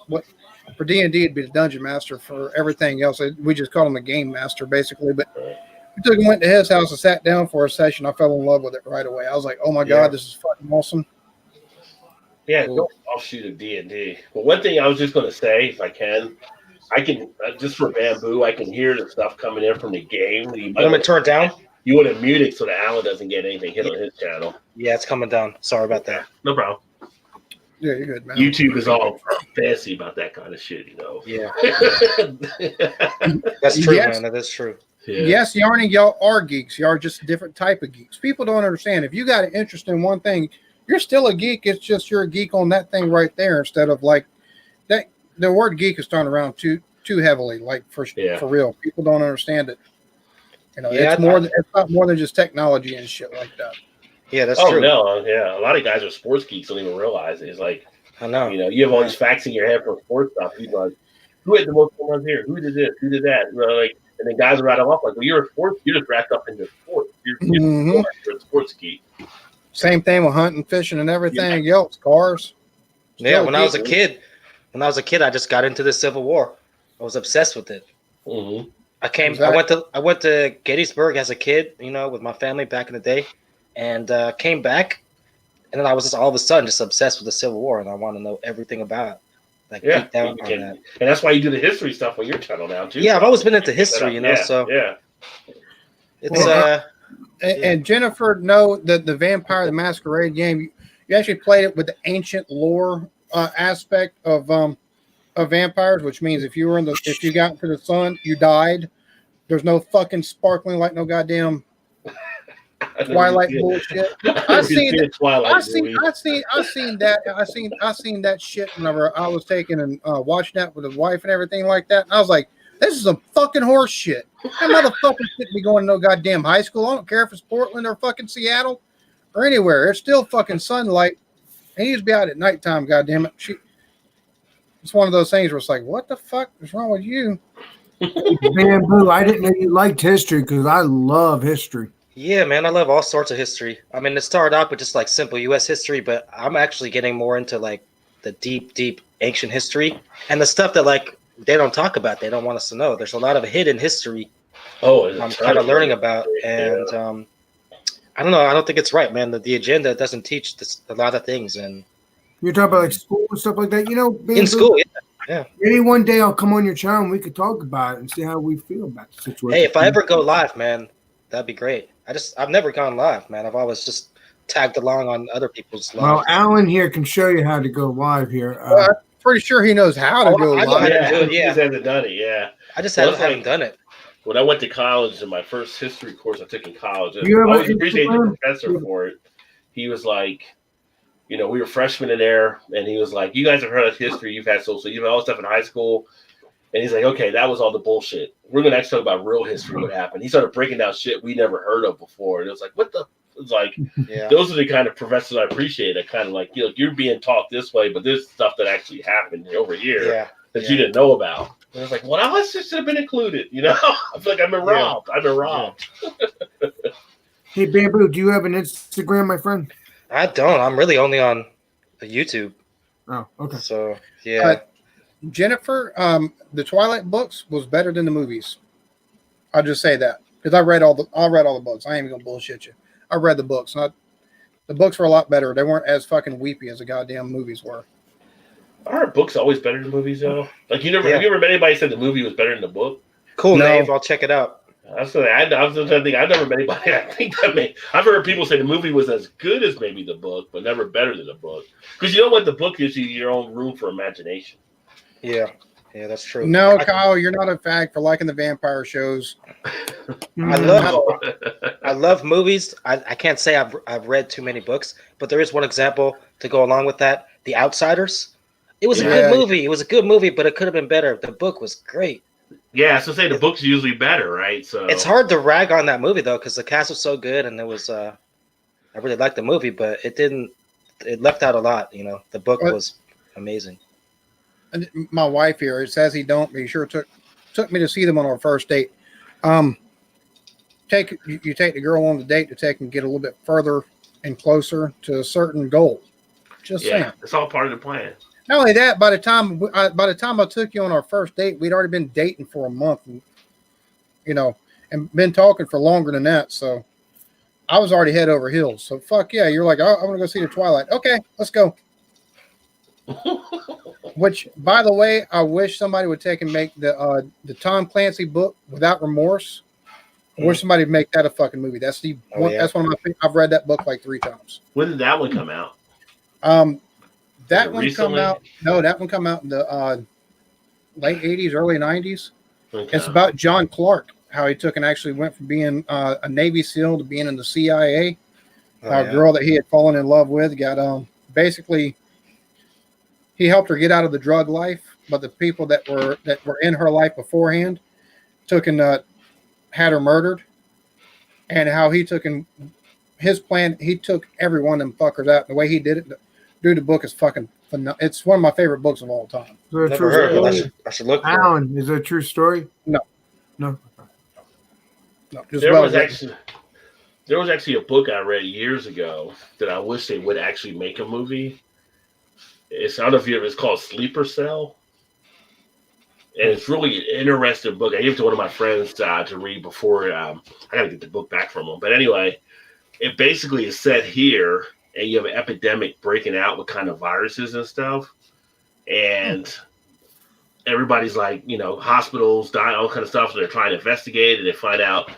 what for D&D it'd be the dungeon master. For everything else, we just call him the game master basically. But we took and went to his house and sat down for a session. I fell in love with it right away. I was like, "Oh my god, this is fucking awesome." Yeah, go offshoot of D&D. But one thing I was just going to say, if I can just for Bamboo, I can hear the stuff coming in from the game. I'm going to turn it down. You want to mute it so that Alan doesn't get anything hit on his channel. Yeah, it's coming down. Sorry about that. No problem. Yeah, you're good, man. YouTube is all fancy about that kind of shit, Yeah. That's true, Yes. man. That is true. Yeah. Yes, yarning, y'all are geeks. Y'all are just a different type of geeks. People don't understand. If you got an interest in one thing, you're still a geek. It's just you're a geek on that thing right there instead of like that. The word geek is thrown around too heavily, like for real. People don't understand it. It's not more than just technology and shit like that. Yeah, that's true. true. No, yeah. A lot of guys are sports geeks, don't even realize it. It's like, I know. You have all these facts in your head for sports stuff. People like, who had the most home runs here? Who did this? Who did that? You know, like, and then guys are rattle off like, well, you're a sports. You're just wrapped up into sports. You're a sports geek. Same thing with hunting, fishing, and everything else. Cars. Yeah, when I was a kid, I just got into the Civil War. I was obsessed with it. Mm-hmm. I went to Gettysburg as a kid, with my family back in the day, and came back, and then I was just all of a sudden just obsessed with the Civil War, and I want to know everything about it. Geeked out on that. And that's why you do the history stuff on your channel now too. Yeah, I've always been into history, so it's And Jennifer, know that the Vampire the Masquerade game, you actually played it with the ancient lore aspect of vampires, which means if you got into the sun, you died. There's no fucking sparkling like no goddamn Twilight bullshit. I seen that shit whenever I was taking and watching that with a wife and everything like that. And I was like, this is some fucking horse shit. That motherfucker shouldn't be going to no goddamn high school. I don't care if it's Portland or fucking Seattle or anywhere. It's still fucking sunlight. He needs to be out at nighttime, goddamn it. It's one of those things where it's like, what the fuck is wrong with you? Bamboo, I didn't know you liked history because I love history. Yeah, man, I love all sorts of history. I mean, it started out with just like simple U.S. history, but I'm actually getting more into like the deep, deep ancient history and the stuff that like they don't talk about. They don't want us to know. There's a lot of hidden history. I'm kind of learning about, and I don't know. I don't think it's right, man. The agenda doesn't teach a lot of things, and you're talking about like school and stuff like that. Bamboo, in school, yeah. Maybe one day I'll come on your channel and we could talk about it and see how we feel about the situation. Hey, if I ever go live, man, that'd be great. I've never gone live, man. I've always just tagged along on other people's lives. Well, Alan here can show you how to go live here. I'm pretty sure he knows how to go live. He just hasn't done it. Yeah, I just haven't done it. When I went to college, in my first history course I took in college, I always appreciate the professor for it. He was like, we were freshmen in there, and he was like, you guys have heard of history, you've had social, you've had all this stuff in high school. And he's like, okay, that was all the bullshit. We're going to actually talk about real history, what happened. He started breaking down shit we never heard of before. And it was like, what the? It's like, those are the kind of professors I appreciate. That kind of like, you're being taught this way, but there's stuff that actually happened over here that you didn't know about. And I was like, well, that should have been included. I feel like I've been robbed. I've been robbed. Hey, Bamboo, do you have an Instagram, my friend? I don't. I'm really only on YouTube. Oh, okay. So, yeah. Jennifer, the Twilight books was better than the movies. I'll just say that because I read all the books. I ain't even gonna bullshit you. I read the books. The books were a lot better. They weren't as fucking weepy as the goddamn movies were. Are books always better than movies though? Like have you ever met anybody said the movie was better than the book? Cool, Nave. I'll check it out. I was trying to think. I've never met anybody. I think I've heard people say the movie was as good as maybe the book, but never better than the book. Because what the book gives you your own room for imagination. Yeah, that's true. No, Kyle, you're not a fag for liking the vampire shows. I love movies. I can't say I've read too many books, but there is one example to go along with that. The Outsiders. It was a good movie. It was a good movie, but it could have been better. The book was great. Yeah, so say the book's usually better, right? So it's hard to rag on that movie though, because the cast was so good, and it was. I really liked the movie, but it didn't. It left out a lot. The book was amazing. And my wife here, it says he don't, but he sure took me to see them on our first date. You take the girl on the date to take and get a little bit further and closer to a certain goal. Just saying, it's all part of the plan. Not only that, by the time I took you on our first date, we'd already been dating for a month, and been talking for longer than that. So I was already head over heels. So fuck yeah, you're like, I want to go see the Twilight. Okay, let's go. Which, by the way, I wish somebody would take and make the Tom Clancy book Without Remorse. I wish somebody would make that a fucking movie. That's that's one of my. I've read that book like 3 times. When did that one come out? That one come out. No, that one come out in the late 80s, early 90s. Okay. It's about John Clark, how he took and actually went from being a Navy SEAL to being in the CIA. A girl that he had fallen in love with got basically. He helped her get out of the drug life, but the people that were in her life beforehand took and had her murdered. And how he took and his plan, he took every one of them fuckers out. The way he did it, dude, the book is fucking it's one of my favorite books of all time. Is there a Never true heard of it. story? I should look for it. Alan, is it a true story? No. No. No, just There well was written. actually a book I read years ago that I wish they would actually make a movie. I don't know if you ever. It's called Sleeper Cell, and it's really an interesting book. I gave it to one of my friends to read before. I got to get the book back from him. But anyway, it basically is set here, and you have an epidemic breaking out with kind of viruses and stuff, and everybody's like, hospitals dying, all kind of stuff. So they're trying to investigate, and they find out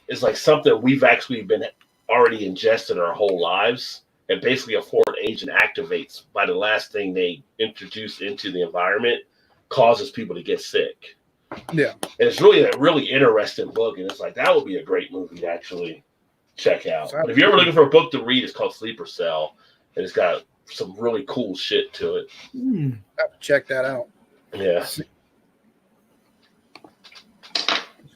it's like something we've actually been already ingested our whole lives. And basically a foreign agent activates by the last thing they introduce into the environment, causes people to get sick. Yeah. And it's really a really interesting book. And it's like, that would be a great movie to actually check out. But if you're ever looking for a book to read, it's called Sleeper Cell. And it's got some really cool shit to it. Hmm. I have to check that out. Yeah. See,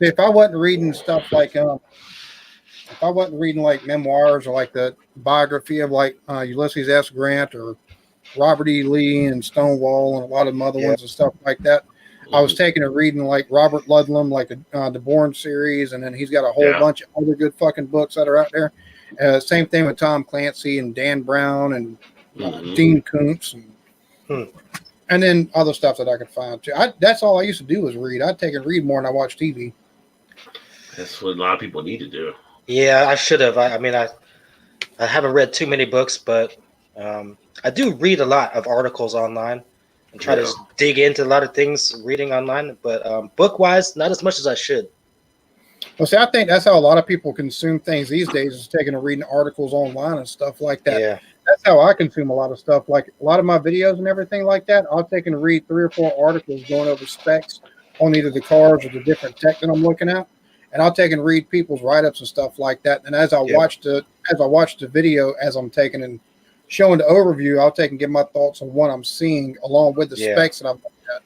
if I wasn't reading stuff like if I wasn't reading like memoirs or like the biography of like Ulysses S. Grant or Robert E. Lee and Stonewall and a lot of them other ones and stuff like that, I was taking a reading like Robert Ludlum, like the Bourne series, and then he's got a whole bunch of other good fucking books that are out there. Same thing with Tom Clancy and Dan Brown and Dean Koontz and then other stuff that I could find too. That's all I used to do was read. I'd take and read more than I watch TV. That's what a lot of people need to do. Yeah, I should have. I mean, I haven't read too many books, but I do read a lot of articles online and try to dig into a lot of things reading online. But book-wise, not as much as I should. Well, see, I think that's how a lot of people consume things these days is taking and reading articles online and stuff like that. Yeah. That's how I consume a lot of stuff. Like a lot of my videos and everything like that, I'll take and read 3 or 4 articles going over specs on either the cars or the different tech that I'm looking at. And I'll take and read people's write-ups and stuff like that. And as I watch the video, as I'm taking and showing the overview, I'll take and give my thoughts on what I'm seeing along with the specs that I'm looking at.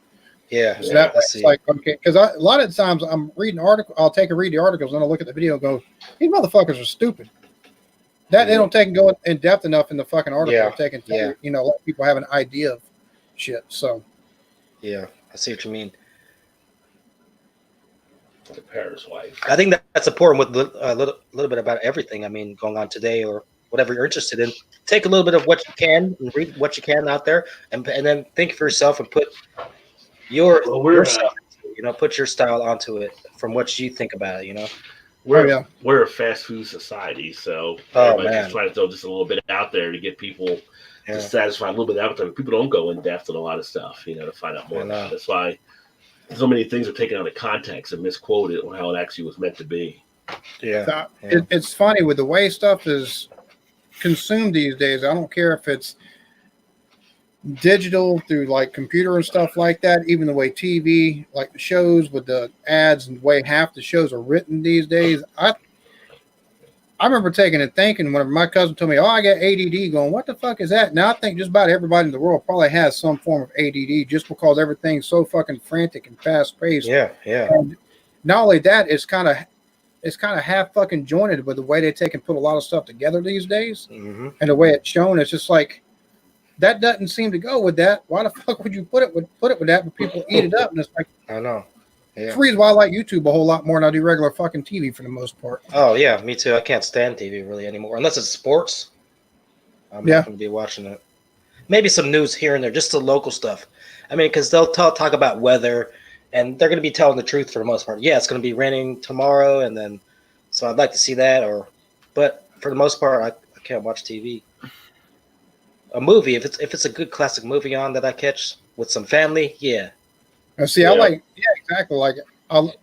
Yeah. So that way it's like, okay, because a lot of the times I'm reading articles, I'll take and read the articles and I'll look at the video and go, these motherfuckers are stupid. That they don't take and go in depth enough in the fucking article. Take and let people have an idea of shit. So yeah, I see what you mean. The Paris wife. I think that's important with a little bit about everything. I mean, going on today or whatever you're interested in. Take a little bit of what you can and read what you can out there, and then think for yourself and put your style, put your style onto it from what you think about it. We're a fast food society, so everybody's just trying to throw just a little bit out there to get people to satisfy a little bit of appetite. People don't go in depth on a lot of stuff, to find out more about it. That's why so many things are taken out of context and misquoted on how it actually was meant to be. Yeah. It's funny with the way stuff is consumed these days. I don't care if it's digital through like computer and stuff like that, even the way TV, like the shows with the ads and the way half the shows are written these days. I remember taking and thinking whenever my cousin told me, I got ADD, going, what the fuck is that? Now I think just about everybody in the world probably has some form of ADD just because everything's so fucking frantic and fast paced. Yeah. And not only that, it's kind of half fucking jointed with the way they take and put a lot of stuff together these days. Mm-hmm. And the way it's shown, it's just like, that doesn't seem to go with that. Why the fuck would you put it with that? But people eat it up, and it's like, I know. Yeah. It's the reason why I like YouTube a whole lot more than I do regular fucking TV for the most part. Oh yeah, me too. I can't stand TV really anymore unless it's sports. I'm not going to be watching it. Maybe some news here and there, just the local stuff. I mean, because they'll talk about weather, and they're going to be telling the truth for the most part. Yeah, it's going to be raining tomorrow, and then so I'd like to see that. But for the most part, I can't watch TV. A movie, if it's a good classic movie on that I catch with some family, yeah. See, I like, exactly. Like, I'll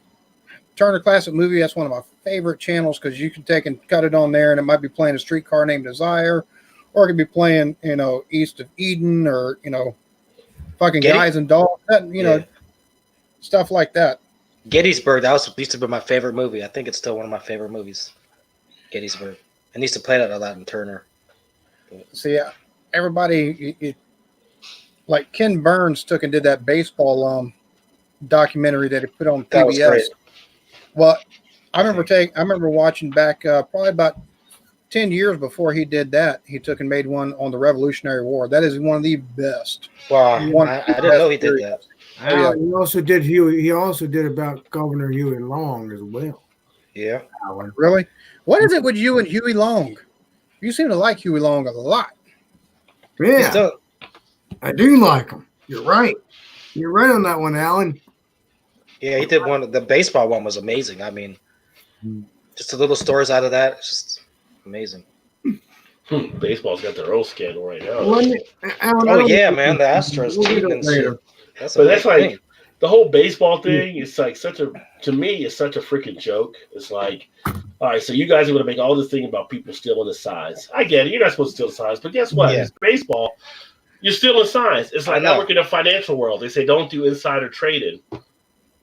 Turner Classic Movie. That's one of my favorite channels because you can take and cut it on there, and it might be playing A Streetcar Named Desire, or it could be playing, East of Eden, or fucking Guys and Dolls, stuff like that. Gettysburg. That used to be my favorite movie. I think it's still one of my favorite movies. Gettysburg. I used to play that a lot in Turner. See, everybody, like Ken Burns took and did that baseball documentary that he put on PBS. That was great. Well, I remember watching back probably about 10 years before he did that, he took and made one on the Revolutionary War. That is one of the best. Wow, One I didn't know he did that. yeah. He also did Huey. He also did about Governor Huey Long as well. Yeah. Alan. Really? What is it with you and Huey Long? You seem to like Huey Long a lot. Yeah, He's done. I do like him. You're right. You're right on that one, Alan. Yeah, he did one. The baseball one was amazing. I mean, just the little stories out of that. It's just amazing. Baseball's got their own scandal right now. Alan, Oh yeah, man, the Astros cheating and shit. That's But that's like thing. the whole baseball thing is like to me, it's such a freaking joke. It's like, all right, so you guys are going to make all this thing about people stealing the signs. I get it. You're not supposed to steal the signs, but guess what? Yeah. It's baseball. You're stealing signs. It's like I work in the financial world. They say don't do insider trading.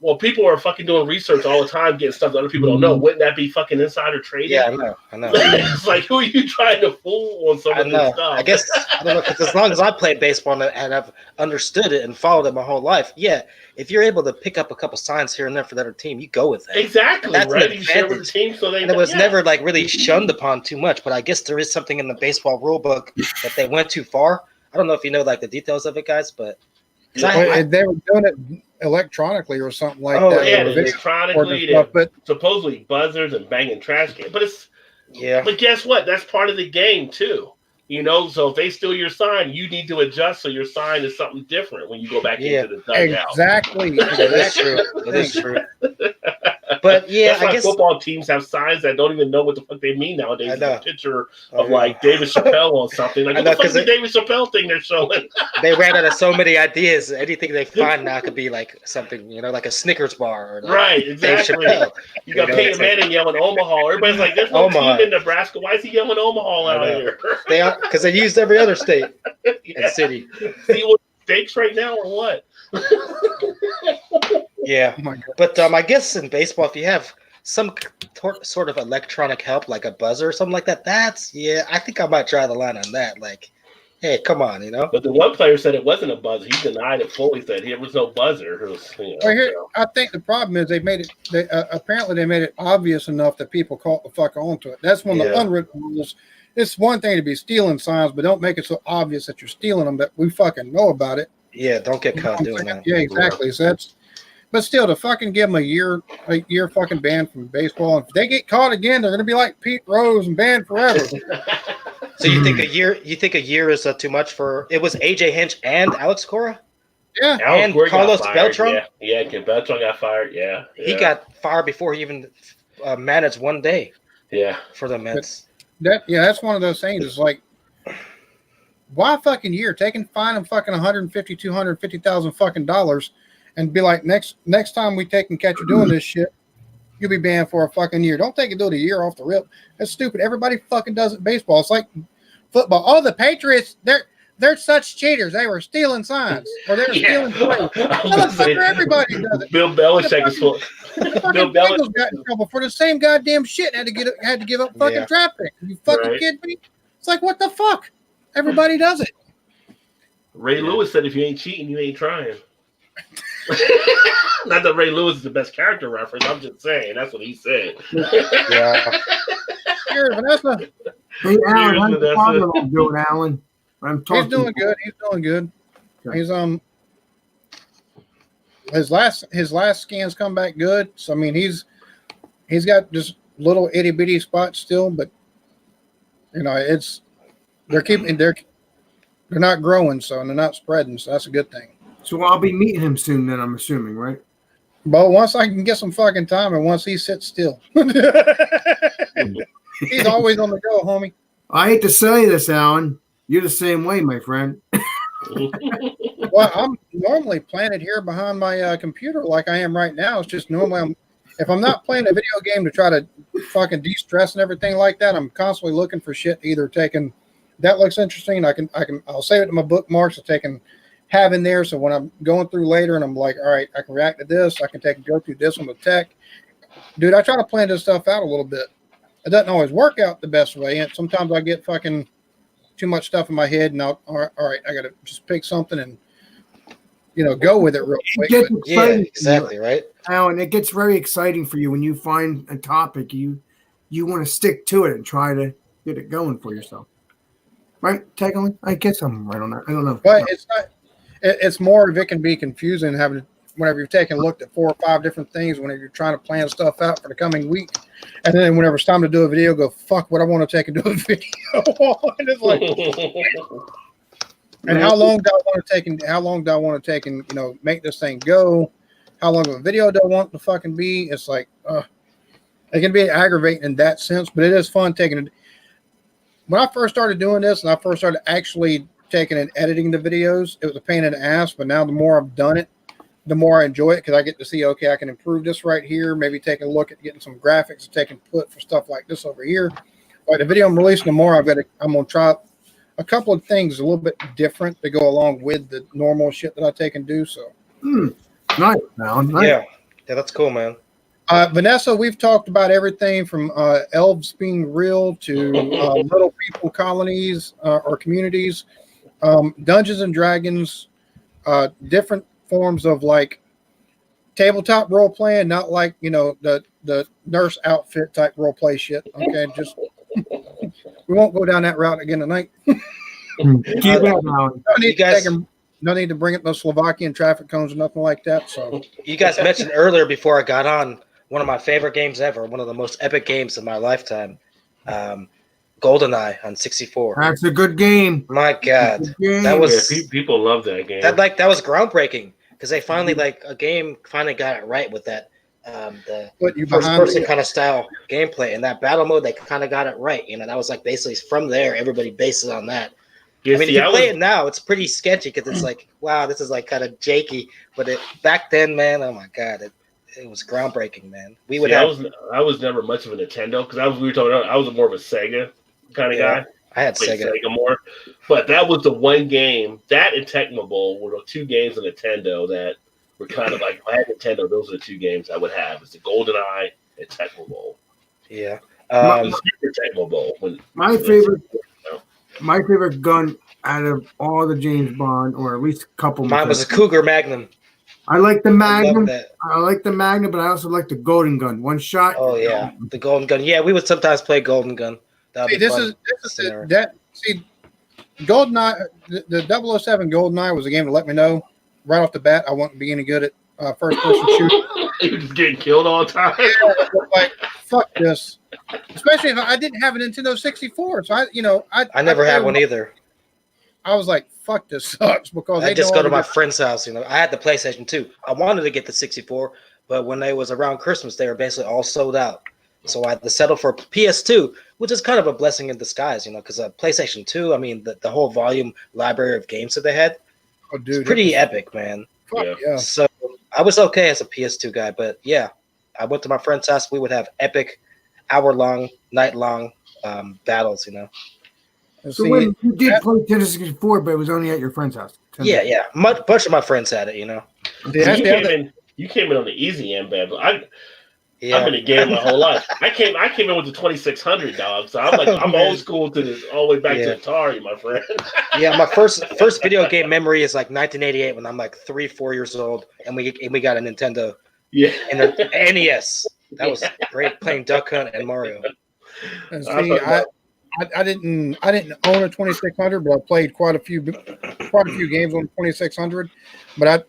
Well, people are fucking doing research all the time, getting stuff that other people don't know. Wouldn't that be fucking insider trading? Yeah, I know. It's like, who are you trying to fool on some of this stuff? I guess I don't know, because as long as I played baseball and I've understood it and followed it my whole life, yeah. If you're able to pick up a couple signs here and there for the other team, you go with that. Exactly, That's right? an You share with the advantage. team so they And it was never like really shunned upon too much, but I guess there is something in the baseball rule book that they went too far. I don't know if you know like the details of it, guys, but They were doing it electronically or something like Oh, that. yeah, Or electronically, stuff, but supposedly buzzers and banging trash cans. But it's yeah. But guess what? That's part of the game too. You know, so if they steal your sign, you need to adjust so your sign is something different when you go back into the dugout. exactly. That is true. That is true. But yeah, That's why I guess football teams have signs that don't even know what the fuck they mean nowadays. I It's know. a picture Oh, of yeah. like David Chappelle on something. Like, I what know, the fuck 'cause is the David Chappelle thing they're showing? they ran out of so many ideas. Anything they find now could be like something, like a Snickers bar or like Right, Dave exactly. Chappelle. You got You know, Peyton it's like- Manning yelling Omaha. Everybody's like, there's no Omaha. team in Nebraska. Why is he yelling Omaha I out know. here? They are because they used every other state Yeah. and city. See what stakes right now or what? Yeah, Oh my God. but I guess in baseball, if you have some sort of electronic help, like a buzzer or something like that, I think I might try the line on that. Like, hey, come on, But the one player said it wasn't a buzzer. He denied it fully. Said there was no buzzer. It was, Well, here, I think the problem is they made it. Apparently they made it obvious enough that people caught the fuck onto it. That's one of the Yeah. unwritten rules. It's one thing to be stealing signs, but don't make it so obvious that you're stealing them that we fucking know about it. yeah, don't get caught doing that. Yeah, exactly. So that's. But still, to fucking give them a year fucking ban from baseball, and if they get caught again, they're gonna be like Pete Rose and banned forever. So you think a year? You think a year is too much for? It was AJ Hinch and Alex Cora. Yeah, And Cora got Carlos fired, Beltran? Yeah, Beltran got fired. Yeah, He got fired before he even managed one day yeah. for the Mets. that's one of those things. It's like, why fucking year? Fine them fucking 150, 250,000 fucking dollars, and be like, next time we take and catch you doing this shit, you'll be banned for a fucking year. Don't take it do it a year off the rip. That's stupid. Everybody fucking does it in baseball. It's like football. Oh, the Patriots, they're such cheaters. They were stealing signs, or they were stealing plays. Motherfucker, everybody does it. Bill Belichick is full. The fucking Bill Bengals got in trouble for the same goddamn shit. And had to give up fucking Yeah. draft pick. You fucking Right. kidding me? It's like, what the fuck? Everybody does it. Ray Lewis said, "If you ain't cheating, you ain't trying." Not that Ray Lewis is the best character reference. I'm just saying that's what he said. Yeah. Here, Vanessa, Hey, Alan, Here's how's the Vanessa. father doing, Alan? I'm he's talking. doing good. He's doing good. Okay. He's his last scans come back good. So I mean, he's got just little itty bitty spots still, but they're not growing, so and they're not spreading, so that's a good thing. So I'll be meeting him soon. Then I'm assuming, right? But once I can get some fucking time, and once he sits still, he's always on the go, homie. I hate to say this, Alan. You're the same way, my friend. Well, I'm normally planted here behind my computer like I am right now. It's just normally if I'm not playing a video game to try to fucking de-stress and everything like that, I'm constantly looking for shit. Either taking that looks interesting, I'll save it to my bookmarks to take and have in there. So when I'm going through later and I'm like, all right, I can react to this. I can take and go through this one with tech. Dude, I try to plan this stuff out a little bit. It doesn't always work out the best way, and sometimes I get fucking too much stuff in my head, and all right, I gotta just pick something and go with it real quick. It gets But Yeah, exciting, exactly, right? Alan. It gets very exciting for you when you find a topic you want to stick to it and try to get it going for yourself. Right, technically, I guess I'm right on that. I don't know. But it's not. It's more if it can be confusing having whenever you're taking a look at 4 or 5 different things. Whenever you're trying to plan stuff out for the coming week, and then whenever it's time to do a video, go fuck what I want to take and do a video on. It's like, and how long do I want to take and how long do I want to take and make this thing go? How long of a video do I want to fucking be? It's like it can be aggravating in that sense, but it is fun taking it. When I first started doing this and I first started actually taking and editing the videos, it was a pain in the ass. But now the more I've done it, the more I enjoy it because I get to see, okay, I can improve this right here. Maybe take a look at getting some graphics and take input for stuff like this over here. Like the video I'm releasing tomorrow, I'm gonna try a couple of things a little bit different to go along with the normal shit that I take and do. So Nice, man. Nice. Yeah, that's cool, man. Vanessa, we've talked about everything from elves being real to little people colonies or communities, Dungeons and Dragons, different forms of like tabletop role playing, not like the nurse outfit type role play shit. Okay, just we won't go down that route again tonight. Keep that down. No need to bring up no Slovakian traffic cones or nothing like that. So you guys mentioned earlier before I got on one of my favorite games ever, one of the most epic games of my lifetime, GoldenEye on 64. That's a good game. My God, that was people love that game. That was groundbreaking because they finally a game finally got it right with that the first person kind of style gameplay and that battle mode. They kind of got it right. That was like basically from there everybody based it on that. Yeah, I mean, if you play it now, it's pretty sketchy because it's like, wow, this is like kind of janky. But back then, man, oh my God, it was groundbreaking, man. I was never much of a Nintendo because we were talking about, I was more of a Sega kind of guy. I had Sega more, but that was the one game that and Tecmo Bowl were the 2 games on Nintendo that were kind of like if I had Nintendo. Those are the 2 games I would have. It's the GoldenEye and Tecmo Bowl. Yeah, Tecmo Bowl. My favorite gun out of all the James Bond, or at least a couple. Mine was a Cougar Magnum. I like the Magnum. I like the Magnum, but I also like the Golden Gun. One shot. Oh yeah, the Golden Gun. Yeah, we would sometimes play Golden Gun. GoldenEye, the 007 GoldenEye was a game to let me know right off the bat I wasn't being any good at first person shooting. You're just getting killed all the time. Yeah, like fuck this. Especially if I didn't have a Nintendo 64, so I never had one either. I was like, "Fuck, this sucks." Because I just go to my friend's house. I had the PlayStation 2. I wanted to get the 64, but when they was around Christmas, they were basically all sold out. So I had to settle for PS2, which is kind of a blessing in disguise, because PlayStation 2. I mean, the whole volume library of games that they had, it's pretty epic, man. Yeah. So I was okay as a PS2 guy, but yeah, I went to my friend's house. We would have epic, hour-long, night-long battles, So when you did play Nintendo 64, but it was only at your friend's house. Yeah. Bunch of my friends had it, You came in on the easy end, man. I've been in game my whole life. I came in with the 2600, dog. So I'm old school to this, all the way back to Atari, my friend. Yeah, my first video game memory is like 1988 when I'm like 3-4 years old, and we got a Nintendo. Yeah, and the NES. That was great, playing Duck Hunt and Mario. And see, I didn't own a 2600, but I played quite a few games on 2600. But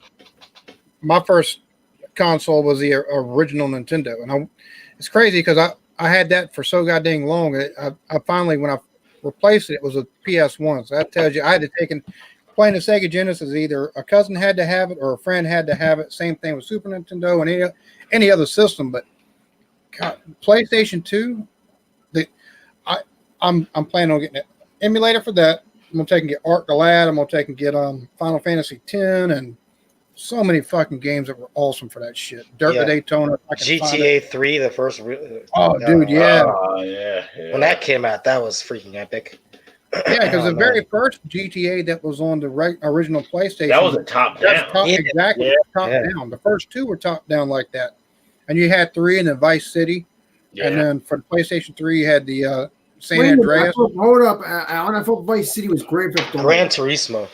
my first console was the original Nintendo, and it's crazy because I had that for so goddamn long. I finally, when I replaced it, it was a PS1. So that tells you I had to take and playing the Sega Genesis. Either a cousin had to have it or a friend had to have it. Same thing with Super Nintendo and any other system. But God, PlayStation 2, I'm planning on getting an emulator for that. I'm gonna take and get Ark the Lad. I'm gonna take and get Final Fantasy X and so many fucking games that were awesome for that shit. Dirt to Daytona. GTA 3, the first. Dude, yeah. Oh, yeah. When that came out, that was freaking epic. Yeah, because the very first GTA that was on the original PlayStation. That was a top-down. Exactly, top-down. The first 2 were top-down like that. And you had 3 in the Vice City. Yeah. And then for the PlayStation 3, you had the San Andreas. Hold up. I thought Vice City was Gran Turismo.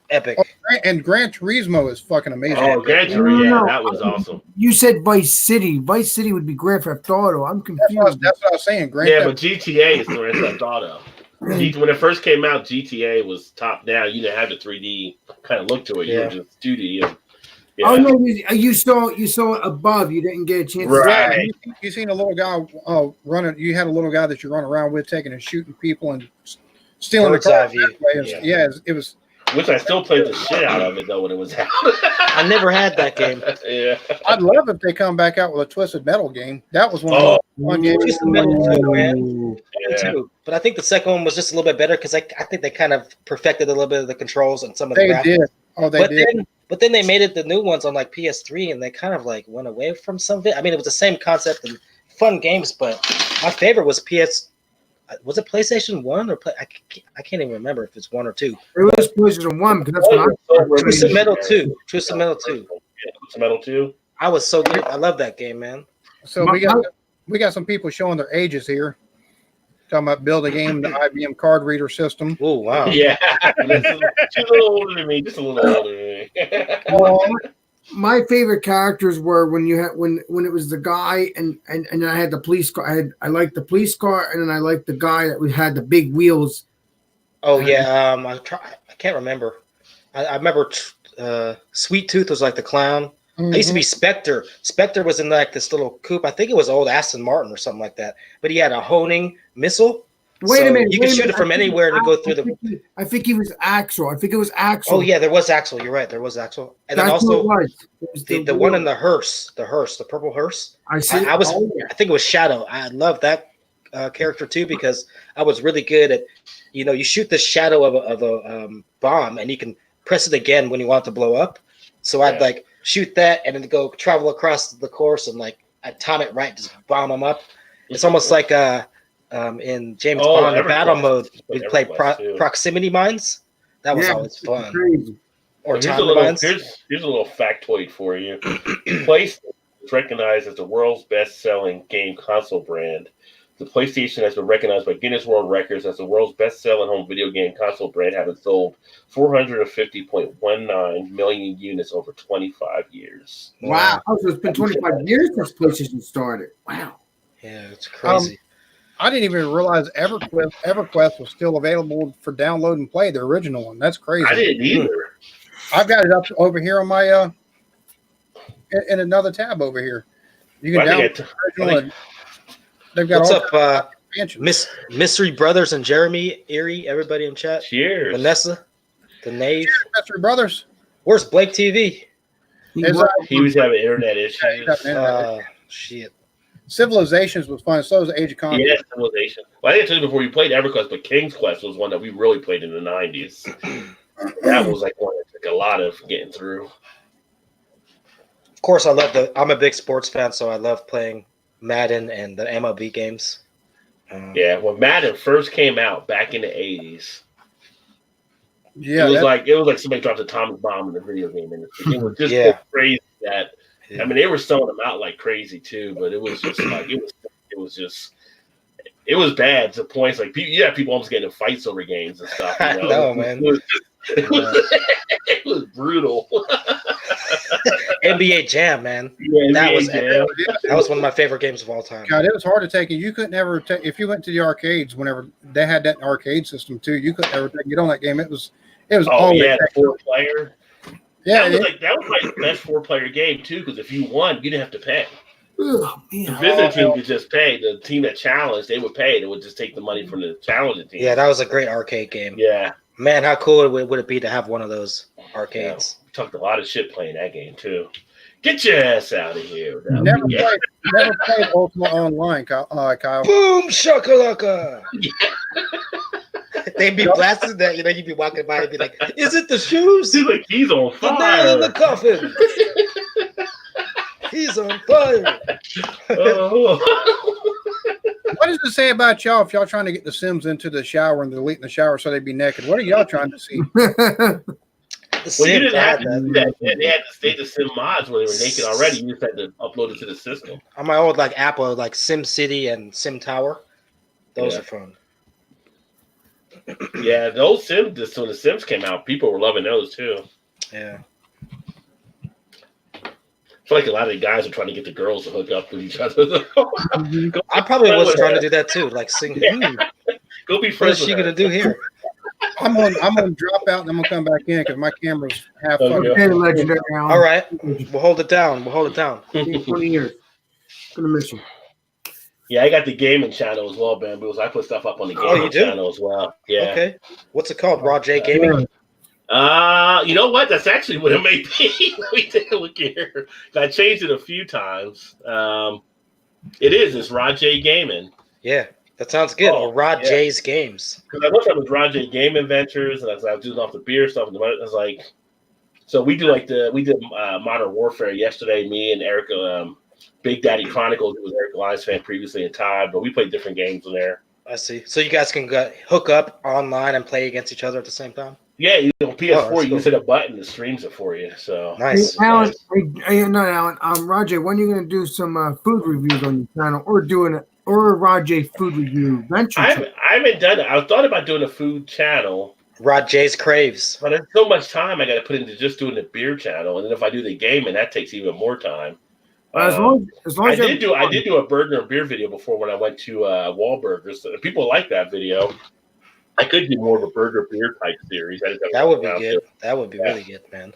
Epic. And Gran Turismo is fucking amazing. Oh, Gran Turismo, yeah, that was awesome. You said Vice City. Vice City would be Grand Theft Auto. I'm confused. That's what I was saying. Yeah, but GTA is Grand Theft Auto. When it first came out, GTA was top down. You didn't have the 3D kind of look to it. You were just 2D. Yeah. Oh no, you saw it above. You didn't get a chance. Right. You seen a little guy running. You had a little guy that you run around with, taking and shooting people and stealing Bird's the car. eye view. It was. Which I still played the shit out of it though when it was out. I never had that game. Yeah. I'd love if they come back out with a Twisted Metal game. That was one game. Twisted Metal 2, man. Yeah. Too. But I think the second one was just a little bit better because I think they kind of perfected a little bit of the controls and some of the They graphics. did. Oh, they did. But then they made it the new ones on like PS3 and they kind of like went away from some of it. I mean, it was the same concept and fun games, but my favorite was was it PlayStation 1 or I can't even remember if it's 1 or 2. It was PlayStation 1 because that's what I Twisted Metal 2. Twisted Metal 2. Yeah, Twisted Metal 2. I was so good. I love that game, man. So we got some people showing their ages here. Talking about build a game, the IBM card reader system. Oh wow. Yeah. She's a little older than me, just a little older than me. My favorite characters were when you had when it was the guy and I had the police car. I liked the police car, and then I liked the guy that had the big wheels. Oh yeah. I can't remember. I remember Sweet Tooth was like the clown. I used to be Spectre. Spectre was in like this little coupe. I think it was old Aston Martin or something like that. But he had a honing missile. Wait a minute. You could shoot it from anywhere to go through the. I think he was Axel. I think it was Axel. Oh yeah, there was Axel. You're right. There was Axel. And then also the one in the hearse, the purple hearse. I see. I think it was Shadow. I love that character too because I was really good at, you shoot the shadow of a bomb and you can press it again when you want it to blow up. So I'd like shoot that and then go travel across the course and like I'd time it right, just bomb them up. It's almost like in James Bond battle mode, we play proximity mines. That was always fun. Crazy. Or here's time a little, mines. here's a little factoid for you. PlayStation is recognized as the world's best-selling game console brand. The PlayStation has been recognized by Guinness World Records as the world's best-selling home video game console brand, having sold 450.19 million units over 25 years. Wow. So it's been 25 years since PlayStation started. Wow. Yeah, it's crazy. I didn't even realize EverQuest was still available for download and play, the original one. That's crazy. I didn't either. I've got it up over here on my in another tab over here. You can download the original and they've got what's up, expansions. Mystery Brothers and Jeremy, Erie, everybody in chat. Cheers. Vanessa, the Knave. Cheers, Mystery Brothers. Where's Blake TV? He was having internet issues. Shit. Civilizations was fun. So was Age of Conquest. Yeah, Civilization. Well, I didn't tell you before you played EverQuest, but King's Quest was one that we really played in the 90s. That was like one that took a lot of getting through. Of course, I'm a big sports fan, so I love playing Madden and the MLB games. Yeah, when Madden first came out back in the 80s, yeah, it was like somebody dropped an atomic bomb in the video game industry. It was just so crazy that I mean they were selling them out like crazy too, but it was just like it was bad to points like people almost getting in fights over games and stuff. You know? No, man. It was brutal. NBA Jam, man. Yeah, that was one of my favorite games of all time. God, it was hard to take it. You couldn't ever take if you went to the arcades. Whenever they had that arcade system too, you couldn't ever get on that game. It was always 4-player. Yeah, that was my best 4-player game too. Because if you won, you didn't have to pay. Oh, the visiting team could just pay. The team that challenged, they would pay. They would just take the money from the challenging team. Yeah, that was a great arcade game. Yeah, man, how cool would it be to have one of those arcades? Yeah, we talked a lot of shit playing that game too. Get your ass out of here! Never played Ultima Online, Kyle. Boom shakalaka! They'd be blasting that, you'd be walking by and be like, "Is it the shoes? Like, he's on fire! The nail in the coffin! He's on fire!" What does it say about y'all if y'all trying to get the Sims into the shower and deleting the shower so they'd be naked? What are y'all trying to see? Well, you didn't have to do that. They had to stay the Sim mods where they were naked already. You just had to upload it to the system. On my old Apple, Sim City and Sim Tower, those are fun. Yeah, those Sims. When the Sims came out, people were loving those too. Yeah. I feel like a lot of the guys are trying to get the girls to hook up with each other. Go I probably friend was with trying her. to do that too. Like, sing, Yeah. Go be what friends is she with gonna her. do here? I'm gonna drop out and I'm gonna come back in because my camera's half Okay. fucking. Okay, legendary. Alan. All right, we'll hold it down. We'll hold it down. 20 years. Gonna miss you. Yeah, I got the gaming channel as well, Bamboo. So I put stuff up on the Oh, gaming you do? channel as well. Yeah. Okay. What's it called? Raw J Gaming. You know what? That's actually what it may be. Let me take a look here. I changed it a few times. It is. It's Rod J Gaming. Yeah, that sounds good. Oh, Or Rod yeah. J's Games. Because I looked up with Rod J Gaming Ventures, and I was doing off the beer stuff. And I was like, so we did Modern Warfare yesterday. Me and Erica, Big Daddy Chronicles. It was Eric Lyons fan previously and Todd, but we played different games in there. I see. So you guys can hook up online and play against each other at the same time. Yeah, PS4, that's you cool. just hit a button that streams it for you. So Nice. Hey, Alan, not Alan. Roger, when are you gonna do some food reviews on your channel, or Roger food review venture? I haven't done it. I thought about doing a food channel, Rod J's Craves. but there's so much time I got to put into just doing the beer channel, and then if I do the gaming, that takes even more time. As long I as did do a burger and beer video before when I went to Wahlburgers. People like that video. I could do more of a burger beer type series. That would be good. That would be really good, man.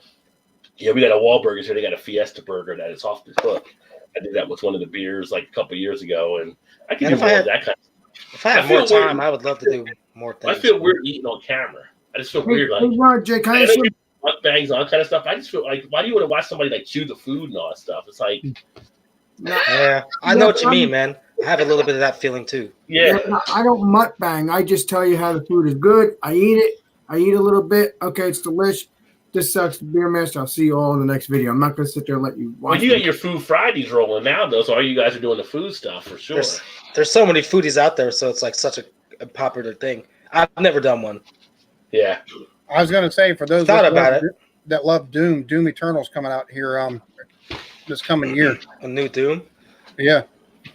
Yeah, we got a Wahlburgers here. They got a Fiesta burger that is off the hook. I did that with one of the beers like a couple years ago, and I can do more of that kind of stuff. If I had more time, I would love to do more things. I feel weird eating on camera. I just feel weird. Like, Hey, Roger, can I say, mukbangs, all that kind of stuff. I just feel like, why do you want to watch somebody like chew the food and all that stuff? It's like, Yeah, I know what you mean, man. I have a little bit of that feeling too. yeah, I don't mukbang. I just tell you how the food is good. I eat it. I eat a little bit. Okay, it's delicious. This sucks, Beer Master. I'll see you all in the next video. I'm not going to sit there and let you watch. well, you got your food Fridays rolling now, though. So all you guys are doing the food stuff for sure. There's so many foodies out there, so it's like such a popular thing. I've never done one. Yeah, I was gonna say for those Thought about it. that love Doom Eternal's coming out here this coming year. A new Doom. Yeah,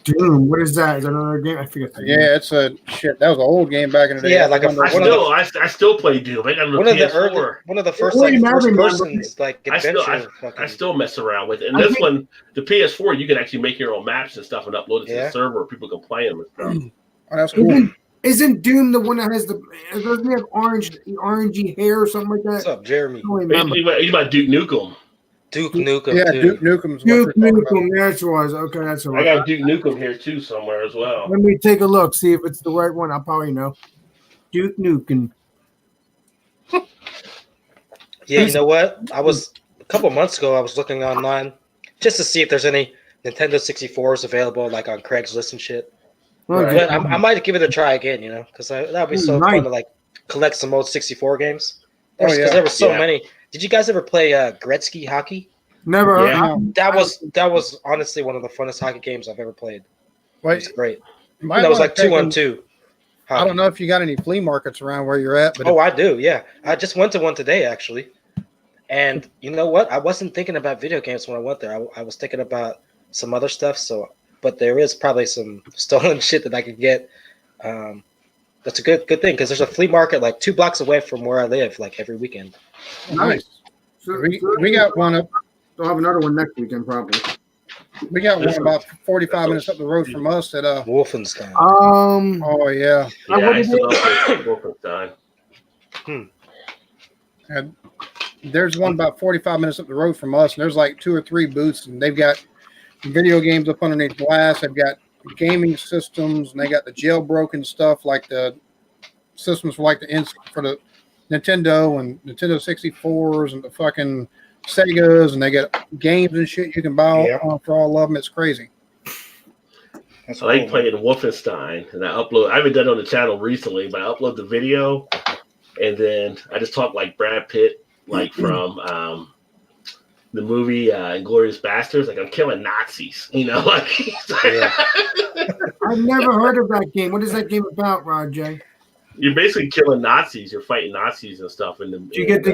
Doom. What is that? Is that another game? I forget. The name. yeah, it's a shit. That was an old game back in the day. Yeah, like I still play Doom. I got a one of the PS4. one of the first Well, like you never first remember. persons like adventure. I still mess around with it. And this one, the PS4, you can actually make your own maps and stuff and upload it to the server where people can play them and stuff. Oh, that's cool. Isn't Doom the one that has doesn't he have orangey hair or something like that? What's up, Jeremy? I don't remember. He's about Duke Nukem. Duke Nukem. Yeah, too. Duke Nukem's what Duke we're talking about. Nukem, that's what it was. Okay, that's all I right. got Duke Nukem here too somewhere as well. Let me take a look, see if it's the right one. I'll probably know. Duke Nukem. Yeah, you know what? I was a couple months ago. I was looking online just to see if there's any Nintendo 64s available, like on Craigslist and shit. Right. But I might give it a try again, you know, because that would be so Nice. fun to like collect some old 64 games. Oh, Because yeah. there were so Yeah. many. Did you guys ever play Gretzky hockey? Never heard. Yeah. That was honestly one of the funnest hockey games I've ever played. It Wait, was great. might That was wanna like take 2-on-2. I don't know if you got any flea markets around where you're at, but Oh, I do. Yeah, I just went to one today actually, and you know what? I wasn't thinking about video games when I went there. I was thinking about some other stuff. So, but there is probably some stolen shit that I could get. That's a good thing because there's a flea market like 2 blocks away from where I live, like every weekend. nice. So, We got one up. I'll have another one next weekend, probably. We got one about 45 minutes up the road from us at Wolfenstein. oh yeah. Yeah, what I is still play Wolfenstein. And there's one about 45 minutes up the road from us, and there's like 2 or 3 booths, and they've got video games up underneath glass. They've got gaming systems, and they got the jailbroken stuff, like the systems for like for the Nintendo and Nintendo 64s and the fucking Segas, and they got games and shit you can buy for all of them. It's crazy. I like playing Wolfenstein, and I haven't done it on the channel recently, but I upload the video, and then I just talk like Brad Pitt, like from the movie Inglourious Bastards. Like I'm killing Nazis, you know. Like I've never heard of that game. What is that game about, Roger? you're basically killing Nazis. You're fighting Nazis and stuff. Do you get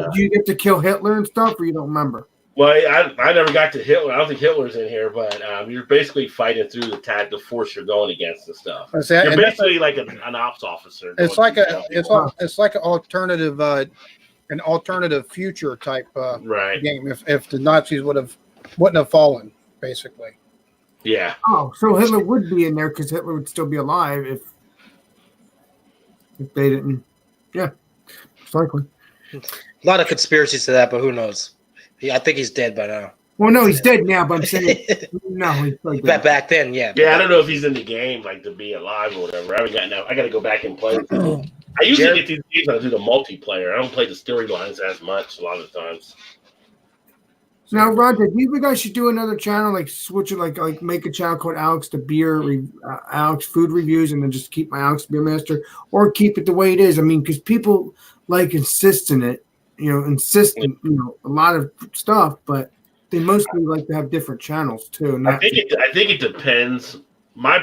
to kill Hitler and stuff, or you don't remember? Well, I never got to Hitler. I don't think Hitler's in here, but you're basically fighting through the force you're going against and stuff. You're basically like an ops officer. It's like an alternative future type right game. If the Nazis wouldn't have fallen, basically. Yeah. Oh, so Hitler would be in there because Hitler would still be alive if they didn't. Yeah, it's likely. A lot of conspiracies to that, but who knows? I think he's dead by now. Well, no, he's dead now, but I'm saying no. He's like back then, yeah. Yeah, I don't know if he's in the game, like to be alive or whatever. I haven't gotten out. I got to go back and play. I usually get these games when I do the multiplayer. I don't play the storylines as much a lot of the times. Now, Roger, do you guys should do another channel, like switch it, like make a channel called Alex the Beer, Alex Food Reviews, and then just keep my Alex Beer Master, or keep it the way it is. I mean, because people like insist in it, a lot of stuff, but they mostly like to have different channels too. I think it depends. My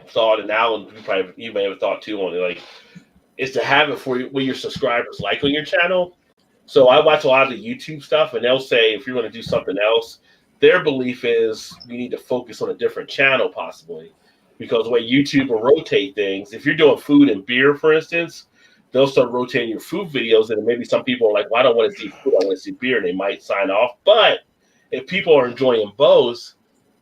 thought, and Alan, you may have thought too on it, like, is to have it for what your subscribers like on your channel. So I watch a lot of the YouTube stuff, and they'll say if you're going to do something else, their belief is you need to focus on a different channel possibly, because the way YouTube will rotate things, if you're doing food and beer, for instance, they'll start rotating your food videos, and maybe some people are like, well, I don't want to see food, I want to see beer, and they might sign off. But if people are enjoying both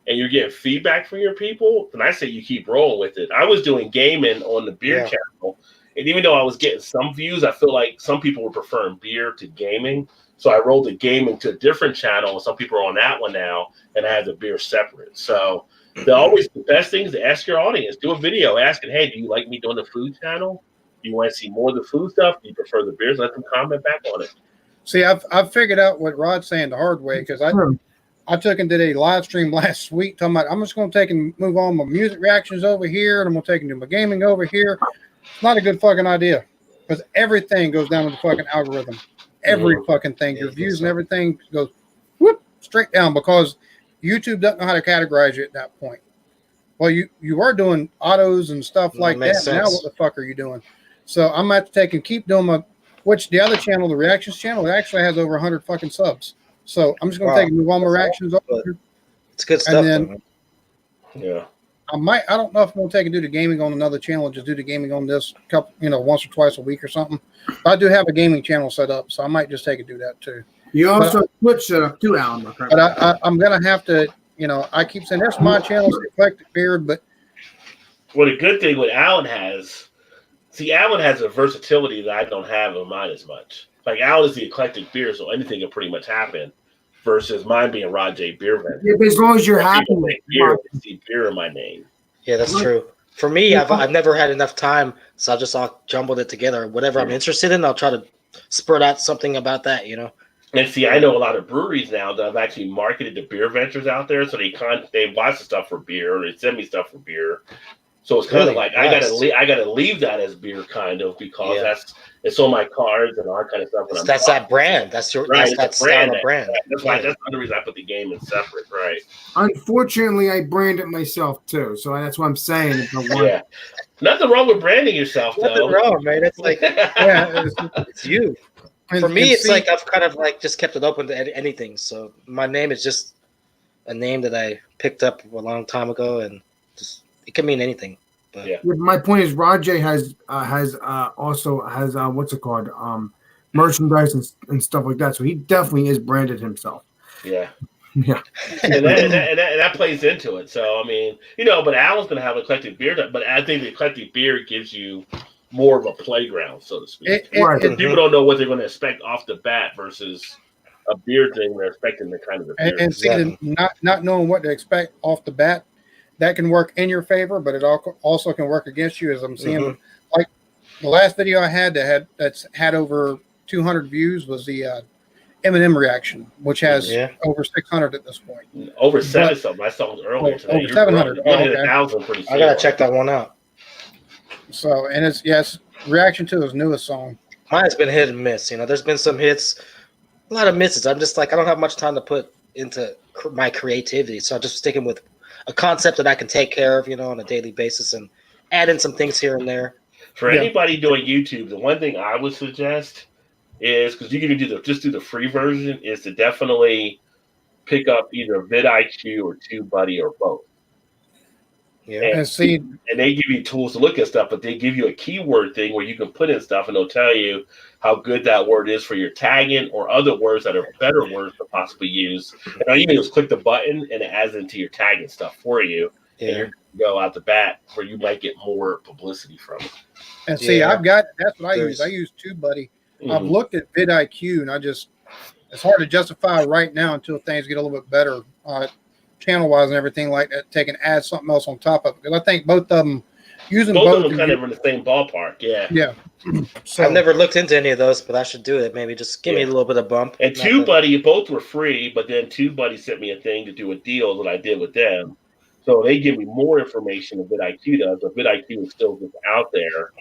and you're getting feedback from your people, then I say you keep rolling with it. I was doing gaming on the beer channel, and even though I was getting some views, I feel like some people were preferring beer to gaming. So I rolled the gaming to a different channel, and some people are on that one now, and I have the beer separate. So the best thing is to ask your audience, do a video asking, hey, do you like me doing the food channel? Do you want to see more of the food stuff? Do you prefer the beers? Let them comment back on it. See, I've figured out what Rod's saying the hard way, because I took and did a live stream last week talking about I'm just going to take and move on my music reactions over here, and I'm going to take and do my gaming over here. It's not a good fucking idea, because everything goes down to the fucking algorithm. Every fucking thing, your views and everything goes whoop straight down, because YouTube doesn't know how to categorize you at that point. Well, you are doing autos and stuff like that. Sense. Now what the fuck are you doing? So I'm going to have to take and keep doing which the other channel, the reactions channel, it actually has over 100 fucking subs. So I'm just going to take and move all my reactions over. It's good stuff. And then, yeah. I don't know if I'm going to take and do the gaming on another channel and just do the gaming on this couple, once or twice a week or something. But I do have a gaming channel set up, so I might just take and do that too. You also Twitch set up too, Alan. But I'm going to have to, I keep saying that's my channel, it's Eclectic Beard, but. Well, the good thing with Alan has a versatility that I don't have in mine as much. Like, Alan is the eclectic beer, so anything can pretty much happen. Versus mine being Rod J. Beer Vendor. Yeah, but as long as you're happy with beer, see beer in my name. Yeah, that's true. For me, I've never had enough time, so I just all jumbled it together. Whatever I'm interested in, I'll try to spurt out something about that. And see, I know a lot of breweries now that have actually marketed the beer ventures out there, so they buy some stuff for beer, or they send me stuff for beer. So it's kind of like I gotta leave that as beer, kind of, because it's on my cards and all that kind of stuff. That's that brand. That's your right. That's that style of brand. That's why. That's another reason I put the game in separate. Right. Unfortunately, I brand it myself too, so that's what I'm saying. Yeah. Nothing wrong with branding yourself, though. Nothing wrong, man. It's like it's you. For me, it's like I've kind of like just kept it open to anything. So my name is just a name that I picked up a long time ago, and just it can mean anything. But my point is, Rajay has also has what's it called, merchandise and stuff like that. So he definitely is branded himself. Yeah. Yeah. and that plays into it. So I mean, but Alan's gonna have eclectic beer, but I think the eclectic beer gives you more of a playground, so to speak. People don't know what they're going to expect off the bat versus a beer thing. They're expecting the kind of the beer. And see, not knowing what to expect off the bat, that can work in your favor, but it also can work against you. As I'm seeing, like the last video I had that's had over 200 views was the M&M reaction, which has over 600 at this point. Over 700. I saw it earlier today. Over 700. You're going to hit 1,000 pretty soon. I gotta check that one out. So, and it's reaction to his newest song. Mine's been hit and miss. There's been some hits, a lot of misses. I'm just like, I don't have much time to put into my creativity, so I'm just sticking with a concept that I can take care of, on a daily basis, and add in some things here and there. For anybody doing YouTube, the one thing I would suggest is because you can do the free version is to definitely pick up either vidIQ or TubeBuddy or both. Yeah. And see, And they give you tools to look at stuff, but they give you a keyword thing where you can put in stuff and they'll tell you how good that word is for your tagging or other words that are better words to possibly use. And all you can do is click the button and it adds into your tagging stuff for you. And you're going to go out the bat where you might get more publicity from it. and see, Yeah. that's what I use. There's- I use TubeBuddy. Mhm. I've looked at vidIQ, and it's hard to justify right now until things get a little bit better, channel wise and everything like that. Add something else on top of it because I think both of them using Both of both them kind of in the same ballpark, yeah. yeah. So I've never looked into any of those, but I should do it. Maybe just give me a little bit of bump. And TubeBuddy, both were free, but then TubeBuddy sent me a thing to do a deal that I did with them. So they give me more information than vidIQ does, but vidIQ is still just out there.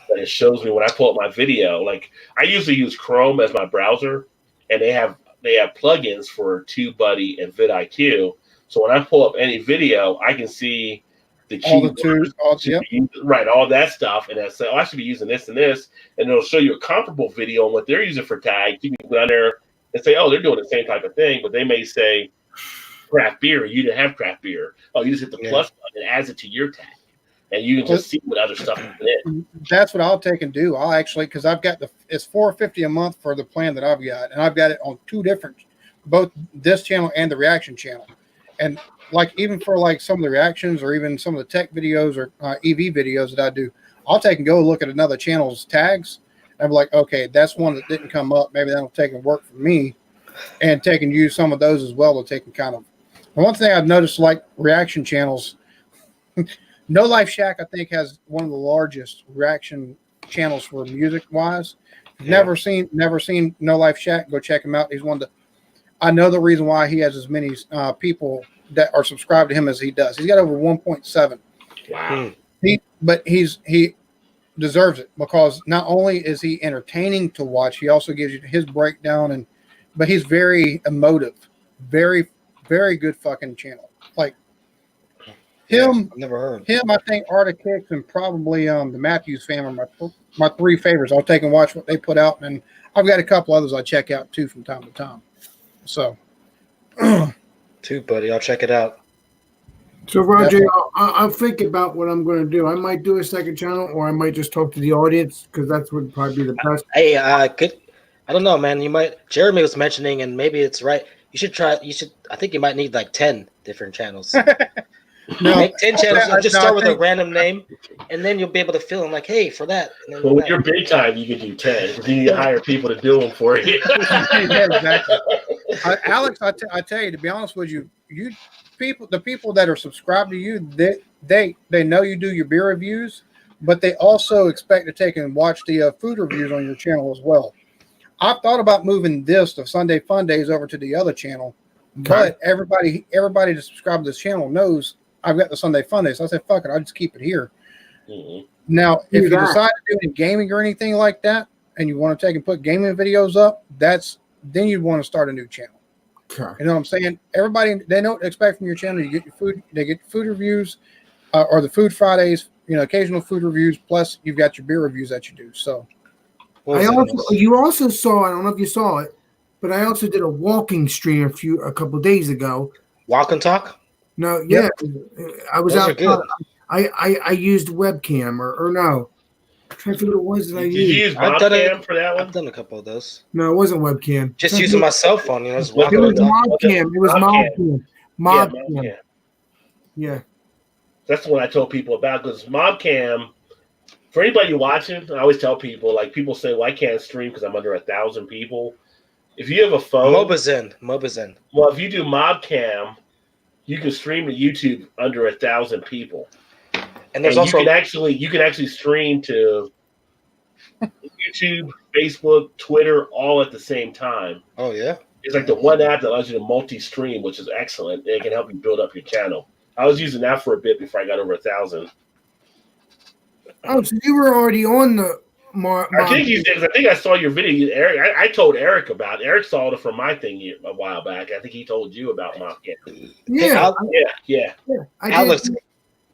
But it shows me when I pull up my video. Like I usually use Chrome as my browser, and they have plugins for TubeBuddy and vidIQ. So when I pull up any video, I can see the all the keywords, two, right, all that stuff, and I say, oh, I should be using this and this, and it'll show you a comparable video on what they're using for tags. You can go down there and say, oh, they're doing the same type of thing, but they may say craft beer. You didn't have craft beer. Oh, you just hit the plus button and adds it to your tag, and you can just see what other stuff is in. That's what I'll take and do. I'll actually because I've got it's $4.50 a month for the plan that I've got, and I've got it on two different, both this channel and the reaction channel, and like even for like some of the reactions or even some of the tech videos or EV videos that I do, I'll take and go look at another channel's tags. And I'm like, okay, that's one that didn't come up. Maybe that'll take and work for me, and take and use some of those as well to take and kind of. And one thing I've noticed, like reaction channels, No Life Shack, I think, has one of the largest reaction channels for music wise. Never seen No Life Shack. Go check him out. He's one of the. I know the reason why he has as many people that are subscribed to him as he does. He's got over 1.7. Wow. He deserves it because not only is he entertaining to watch, he also gives you his breakdown but he's very emotive, very, very good fucking channel. Like him, I've never heard him. I think Arctic Hicks and probably the Matthews family are my three favorites. I'll take and watch what they put out, and I've got a couple others I check out too from time to time. So. TubeBuddy. I'll check it out. So, Roger, I'll think about what I'm going to do. I might do a second channel, or I might just talk to the audience because that's would probably be the best. Hey, I don't know, man. You might. Jeremy was mentioning, and maybe it's right. You should try. I think you might need like 10 different channels. No, make 10 channels. Just start with I a random name, and then you'll be able to fill them. Like, hey, for that. And then Well, when you're big time, you can do 10. You need to hire people to do them for you. Yeah, exactly. Alex, I tell you, to be honest with you, the people that are subscribed to you, they know you do your beer reviews, but they also expect to take and watch the food reviews on your channel as well. I've thought about moving this to Sunday Fundays over to the other channel, but everybody that subscribed to this channel knows I've got the Sunday Fundays. So I said, fuck it, I'll just keep it here. Mm-hmm. Now, if you decide to do any gaming or anything like that, and you want to take and put gaming videos up, then you'd want to start a new channel. Okay. You know what I'm saying? Everybody, they don't expect from your channel you get your food. They get food reviews, or the Food Fridays. Occasional food reviews. Plus, you've got your beer reviews that you do. So, you also saw. I don't know if you saw it, but I also did a walking stream a couple of days ago. Walk and talk. No, yeah, I was Those out. are good. I used webcam or no. I'm trying to figure what it was that I Did you used. use Mobcam for that one? I've done a couple of those. No, it wasn't webcam. Just using my cell phone, just It walking was and talking. Mobcam. It was Mobcam. Mobcam. Mobcam. Yeah. That's the one I told people about because Mobcam, for anybody watching, I always tell people, like people say, well, I can't stream because I'm under 1,000 people. If you have a phone. Mobazen. Well, if you do Mobcam, you can stream to YouTube under 1,000 people. And there's and also you can actually stream to YouTube, Facebook, Twitter, all at the same time. Oh yeah. It's like the one app that allows you to multi-stream, which is excellent. And it can help you build up your channel. I was using that for a bit before I got over 1,000. Oh, so you were already on the I think I saw your video, Eric. I told Eric about it. Eric saw it from my thing a while back. I think he told you about Mobcam. Yeah. Yeah. I Alex, did.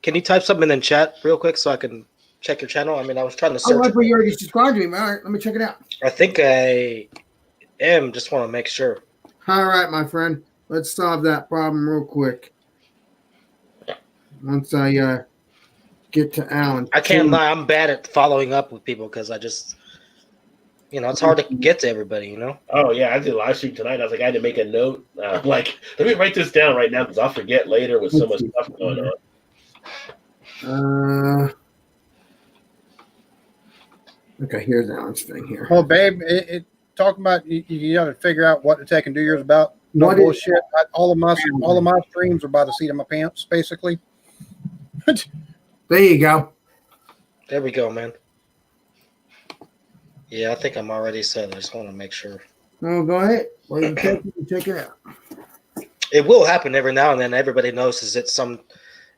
can you type something in the chat real quick so I can check your channel? I mean, I was trying to I search. like where you already subscribed to me. All right, let me check it out. I think I am. Just want to make sure. All right, my friend. Let's solve that problem real quick. Once I get to Alan. I can't lie. I'm bad at following up with people because I just, it's hard to get to everybody. Oh yeah, I did a live stream tonight. I was like, I had to make a note. Like, let me write this down right now because I'll forget later with so much stuff going on. Okay, here's Alan's thing here. Well, babe, talking about you got to figure out what to take and do yours about. No What is- bullshit. All of my streams are by the seat of my pants, basically. There you go. There we go, man. Yeah, I think I'm already set. I just want to make sure. No, go ahead. Well, you check it out. It will happen every now and then. Everybody notices it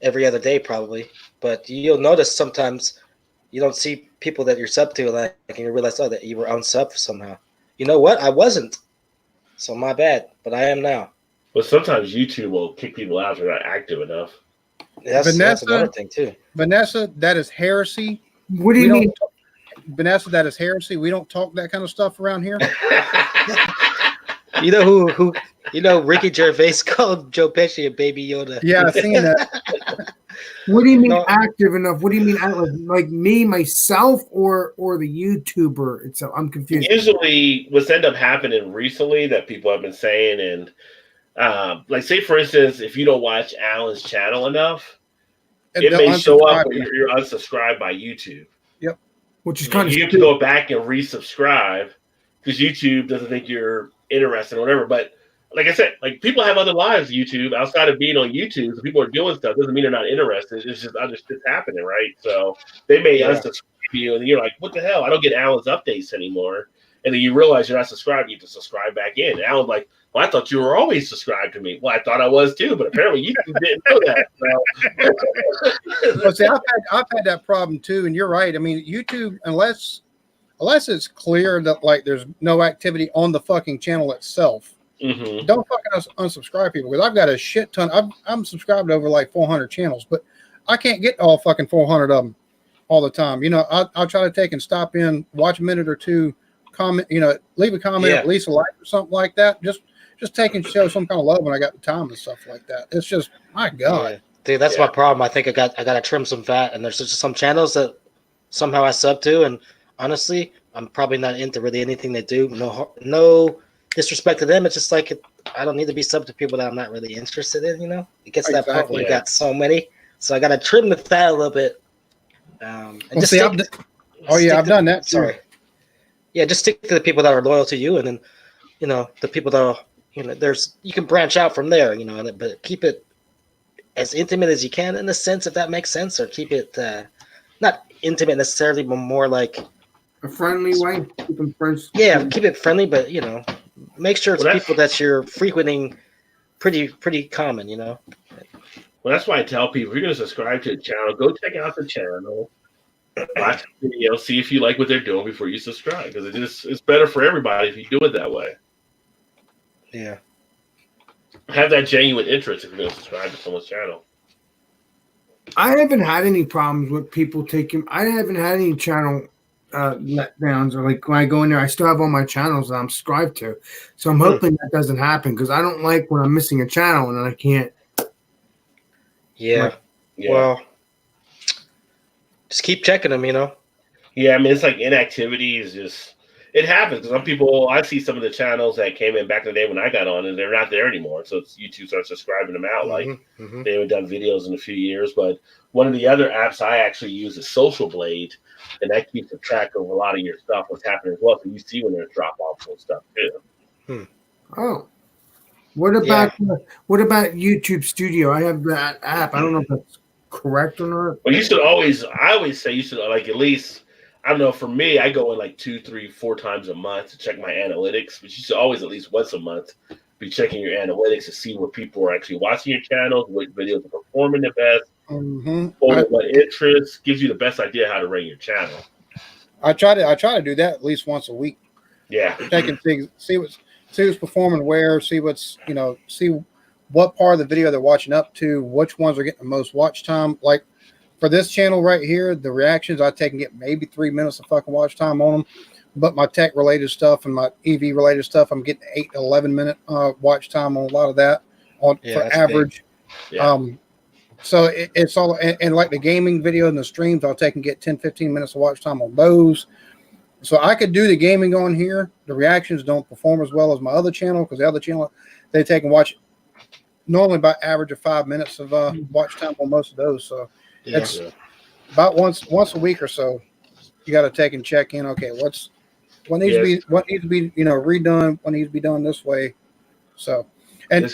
every other day probably. But you'll notice sometimes you don't see people that you're sub to, like, and you realize, that you were unsubbed somehow. You know what? I wasn't. So my bad, but I am now. But sometimes YouTube will kick people out if they're not active enough. That's another thing too. Vanessa, that is heresy. What do you mean? Vanessa, that is heresy. We don't talk that kind of stuff around here. You know who Ricky Gervais called Joe Pesci a baby Yoda. Yeah, I've seen that. What do you mean active enough? What do you mean like me, myself, or the YouTuber itself? I'm confused. Usually, what's end up happening recently that people have been saying, and like, say for instance, if you don't watch Alan's channel enough, it may show up when you're unsubscribed by YouTube. Yep. Which is kind of you have to go back and resubscribe because YouTube doesn't think you're interested or whatever. But like I said, like, people have other lives, YouTube, outside of being on YouTube. So people are doing stuff. Doesn't mean they're not interested. It's just other shit's happening, right? So they may unsubscribe you, and you're like, what the hell? I don't get Alan's updates anymore. And then you realize you're not subscribed. You have to subscribe back in. And Alan's like, well, I thought you were always subscribed to me. Well, I thought I was too, but apparently YouTube didn't know that. So. Well, see, I've had that problem too, and you're right. I mean, YouTube, unless it's clear that, like, there's no activity on the fucking channel itself, don't fucking unsubscribe people, because I've got a shit ton. I'm subscribed to over like 400 channels, but I can't get all fucking 400 of them all the time. I'll try to take and stop in, watch a minute or two, comment, leave a comment, at least a like or something like that. Just take and show some kind of love when I got the time and stuff like that. It's just, my God. Yeah. Dude, that's my problem. I think I got to trim some fat, and there's just some channels that somehow I sub to, and honestly, I'm probably not into really anything they do. No disrespect to them. It's just like, I don't need to be sub to people that I'm not really interested in. It gets to that point where you got so many, so I got to trim the fat a little bit. And I've done that too. Sorry. Yeah, just stick to the people that are loyal to you, and then the people that are, you can branch out from there, but keep it as intimate as you can, in a sense, if that makes sense, or keep it not intimate necessarily, but more like a friendly way. Keep them friends. Yeah, keep it friendly, but make sure it's people that you're frequenting pretty common. Well, that's why I tell people, if you're going to subscribe to a channel, go check out the channel, watch the video, see if you like what they're doing before you subscribe, because it's better for everybody if you do it that way. Yeah. Have that genuine interest if you're going to subscribe to someone's channel. I haven't had any problems with people taking. I haven't had any channel letdowns, or like when I go in there, I still have all my channels that I'm subscribed to. So I'm hoping that doesn't happen, because I don't like when I'm missing a channel and then I can't. Yeah. Well, just keep checking them, Yeah, I mean, it's like inactivity is just, it happens. Some people, I see some of the channels that came in back in the day when I got on, and they're not there anymore. So YouTube starts subscribing them out. Like, they haven't done videos in a few years. But one of the other apps I actually use is Social Blade, and that keeps a track of a lot of your stuff, what's happening as well. So you see when there's drop offs and stuff too. Oh. What about YouTube Studio? I have that app. I don't know if that's correct or not. Well, I always say you should, like, at least, I don't know, for me, I go in like 2, 3, 4 times a month to check my analytics, but you should always at least once a month be checking your analytics to see what people are actually watching your channels, what videos are performing the best, or what interests, gives you the best idea how to rate your channel. I try to do that at least once a week. Yeah. Taking things, see who's performing where, see what's, see what part of the video they're watching up to, which ones are getting the most watch time. Like, for this channel right here, the reactions I take and get maybe 3 minutes of fucking watch time on them. But my tech related stuff and my EV related stuff, I'm getting 8 to 11 minute watch time on a lot of that for that's average. Yeah. So it's all, and like the gaming video and the streams, I'll take and get 10, 15 minutes of watch time on those. So I could do the gaming on here. The reactions don't perform as well as my other channel because the other channel, they take and watch normally about average of 5 minutes of watch time on most of those. So it's about once a week or so. You got to take and check in. Okay, what needs to be redone? What needs to be done this way? So, and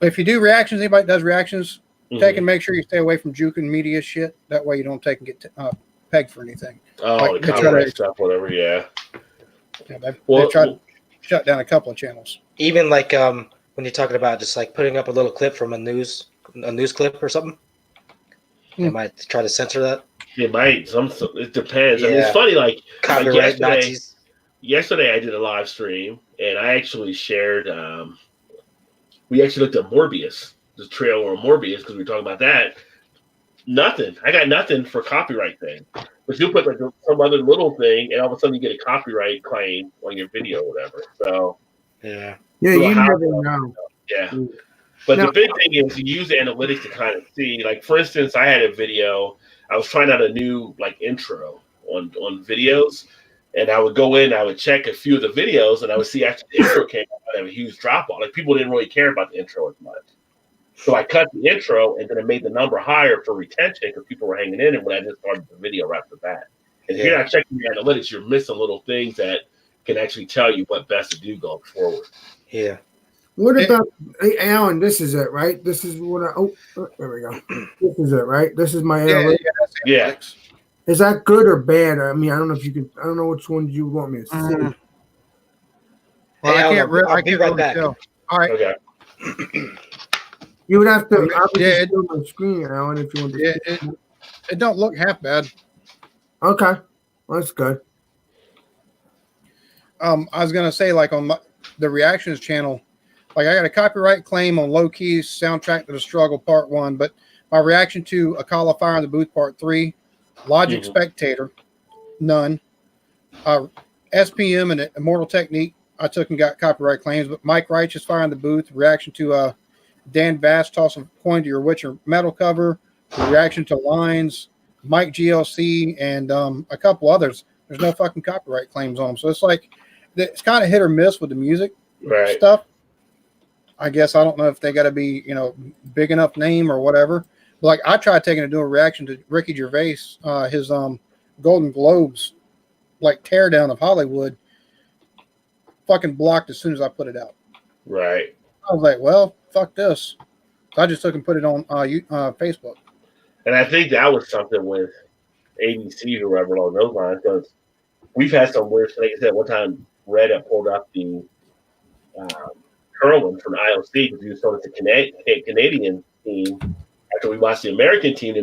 if you do reactions, anybody does reactions, take and make sure you stay away from juking media shit. That way you don't take and get pegged for anything. Oh, like, the copyright stuff, whatever. Yeah. They've tried to shut down a couple of channels. Even like when you're talking about just like putting up a little clip from a news clip or something, they might try to censor that. It might. It depends. Yeah. I mean, it's funny. Like Copyright Nazis. Yesterday, I did a live stream, and I actually shared. We actually looked at Morbius, the trailer of Morbius, because we were talking about that. Nothing. I got nothing for copyright thing. But you put like some other little thing, and all of a sudden you get a copyright claim on your video or whatever. So yeah, you never know. Yeah. But the big thing is you use analytics to kind of see. Like for instance, I had a video. I was trying out a new like intro on videos, and I would go in, I would check a few of the videos, and I would see after the intro came out, I have a huge drop off. Like people didn't really care about the intro as much. So I cut the intro, and then it made the number higher for retention because people were hanging in. And when I just started the video right after that, and if you're not checking your analytics, you're missing little things that can actually tell you what best to do going forward. Yeah. What about Alan? This is it, right? This is what there we go. This is it, right? This is my analytics. Yeah. Is that good or bad? I mean, I don't know if you can. I don't know which one you want me to see. Well, Hey, I can't. I'll be right really back. tell. All right. Okay. You would have to. Yeah, I would just do my screen, Alan, if you want to. It don't look half bad. Okay, well, that's good. I was gonna say, like on the reactions channel, like I got a copyright claim on Low Key's Soundtrack to the Struggle Part 1, but my reaction to A Call of Fire in the Booth Part 3, Logic Spectator, none. SPM and Immortal Technique, I took and got copyright claims, but Mike Righteous Fire in the Booth, reaction to Dan Bass Toss a Coin to Your Witcher metal cover, reaction to Lines, Mike GLC, and a couple others. There's no fucking copyright claims on them. So it's like, it's kind of hit or miss with the music stuff. I guess I don't know if they got to be, big enough name or whatever. But like I tried taking to do a reaction to Ricky Gervais, his Golden Globes, like teardown of Hollywood, fucking blocked as soon as I put it out. Right. I was like, well, fuck this. So I just took and put it on Facebook. And I think that was something with ABC or whatever along those lines, because we've had some weird, like I said, one time Red had pulled up the curling from the IOC because he was showing it to Canadian team. After we watched the American team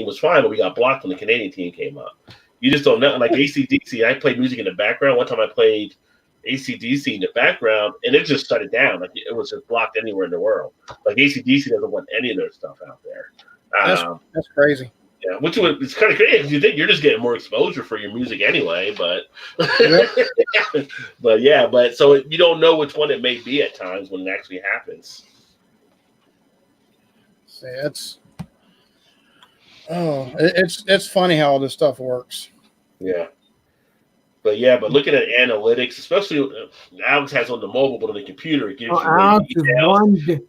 was fine, but we got blocked when the Canadian team came up. You just don't know. Like AC/DC, I played music in the background. One time I played AC/DC in the background, and it just shut it down. Like it was just blocked anywhere in the world. Like AC/DC doesn't want any of their stuff out there. That's crazy. Yeah, it's kind of crazy because you think you're just getting more exposure for your music anyway, but but so you don't know which one it may be at times when it actually happens. See, it's funny how all this stuff works. Yeah. But looking at analytics, especially Alex has on the mobile, but on the computer, it gives you details.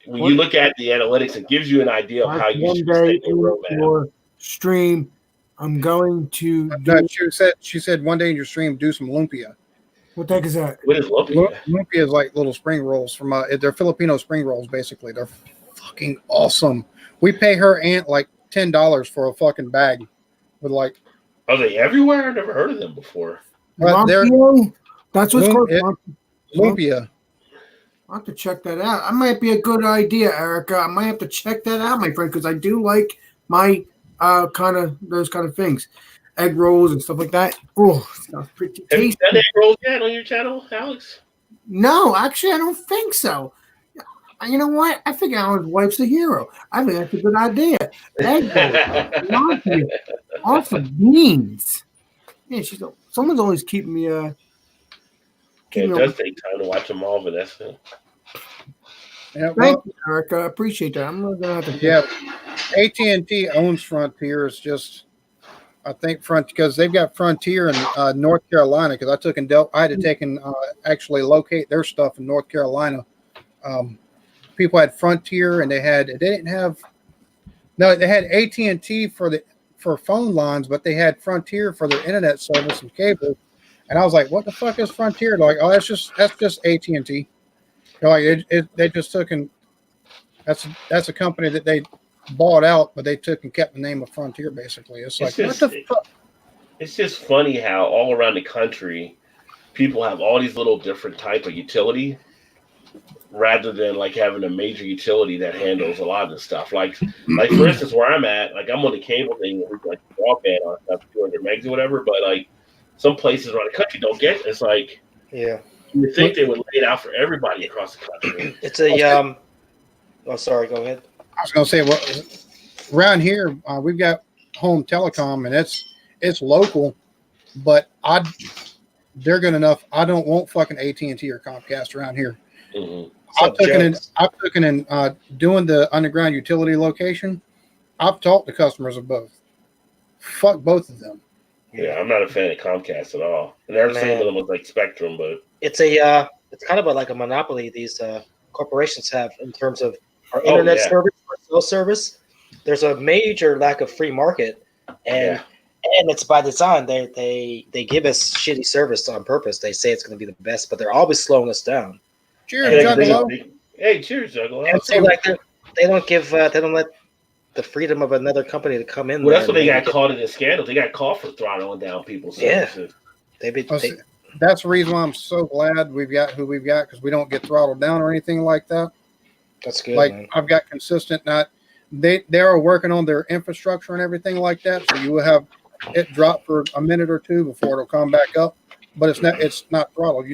When you look at the analytics, it gives you an idea of how you should set your roadmap. Stream, I'm going to. She said one day in your stream, do some lumpia. What the heck is that? What is lumpia? Lumpia is like little spring rolls from they're Filipino spring rolls. Basically, they're fucking awesome. We pay her aunt like $10 for a fucking bag with like. Are they everywhere? I've never heard of them before. That's what's called lumpia. I'll have to check that out. That might be a good idea, Erica. I might have to check that out, my friend, because I do like my those kind of things, egg rolls and stuff like that. Oh, sounds pretty tasty. Have you done egg rolls yet on your channel, Alex? No, actually, I don't think so. You know what? I think Alan's wife's a hero. I think that's a good idea. Egg rolls, awesome beans. Man, someone's always keeping me. It Keeping does take time to watch them all, but that's it. Yeah, Thank you, Eric. I appreciate that. I'm gonna have to. yeah. AT&T owns Frontier. It's just, I think because they've got Frontier in North Carolina. Because I had to take and actually locate their stuff in North Carolina. People had Frontier, and they had AT&T for phone lines, but they had Frontier for their internet service and cable. And I was like, "What the fuck is Frontier?" They're like, "Oh, that's just AT&T." They're like, they just took and that's a company that they bought out, but they took and kept the name of Frontier. Basically, it's like, what the fuck? It's just funny how all around the country, people have all these little different type of utility, rather than like having a major utility that handles a lot of this stuff. Like for instance, where I'm at, like I'm on the cable thing, like broadband on stuff, 200 megs or whatever, but like some places around the country don't get it. It's like, Yeah. you think they would lay it out for everybody across the country. It's a Oh, sorry. Go ahead. I was going to say, well, around here we've got home telecom, and it's local, but they're good enough. I don't want fucking AT&T or Comcast around here. Mm-hmm. I've taken in doing the underground utility location. I've talked to customers of both. Fuck both of them. Yeah, I'm not a fan of Comcast at all. And they're saying with them with like Spectrum, but it's kind of like a monopoly these corporations have in terms of our internet service, our cell service. There's a major lack of free market, and it's by design. They give us shitty service on purpose. They say it's going to be the best, but they're always slowing us down. Cheers, Juggalo. Hey, cheers, Juggalo. And so like they don't let the freedom of another company to come in. Well, that's when they got caught in the scandal. They got caught for throttling down people's services. That's the reason why I'm so glad we've got who we've got, because we don't get throttled down or anything like that. That's good. Like, man. I've got consistent. They are working on their infrastructure and everything like that, so you will have it drop for a minute or two before it'll come back up. But it's not throttled.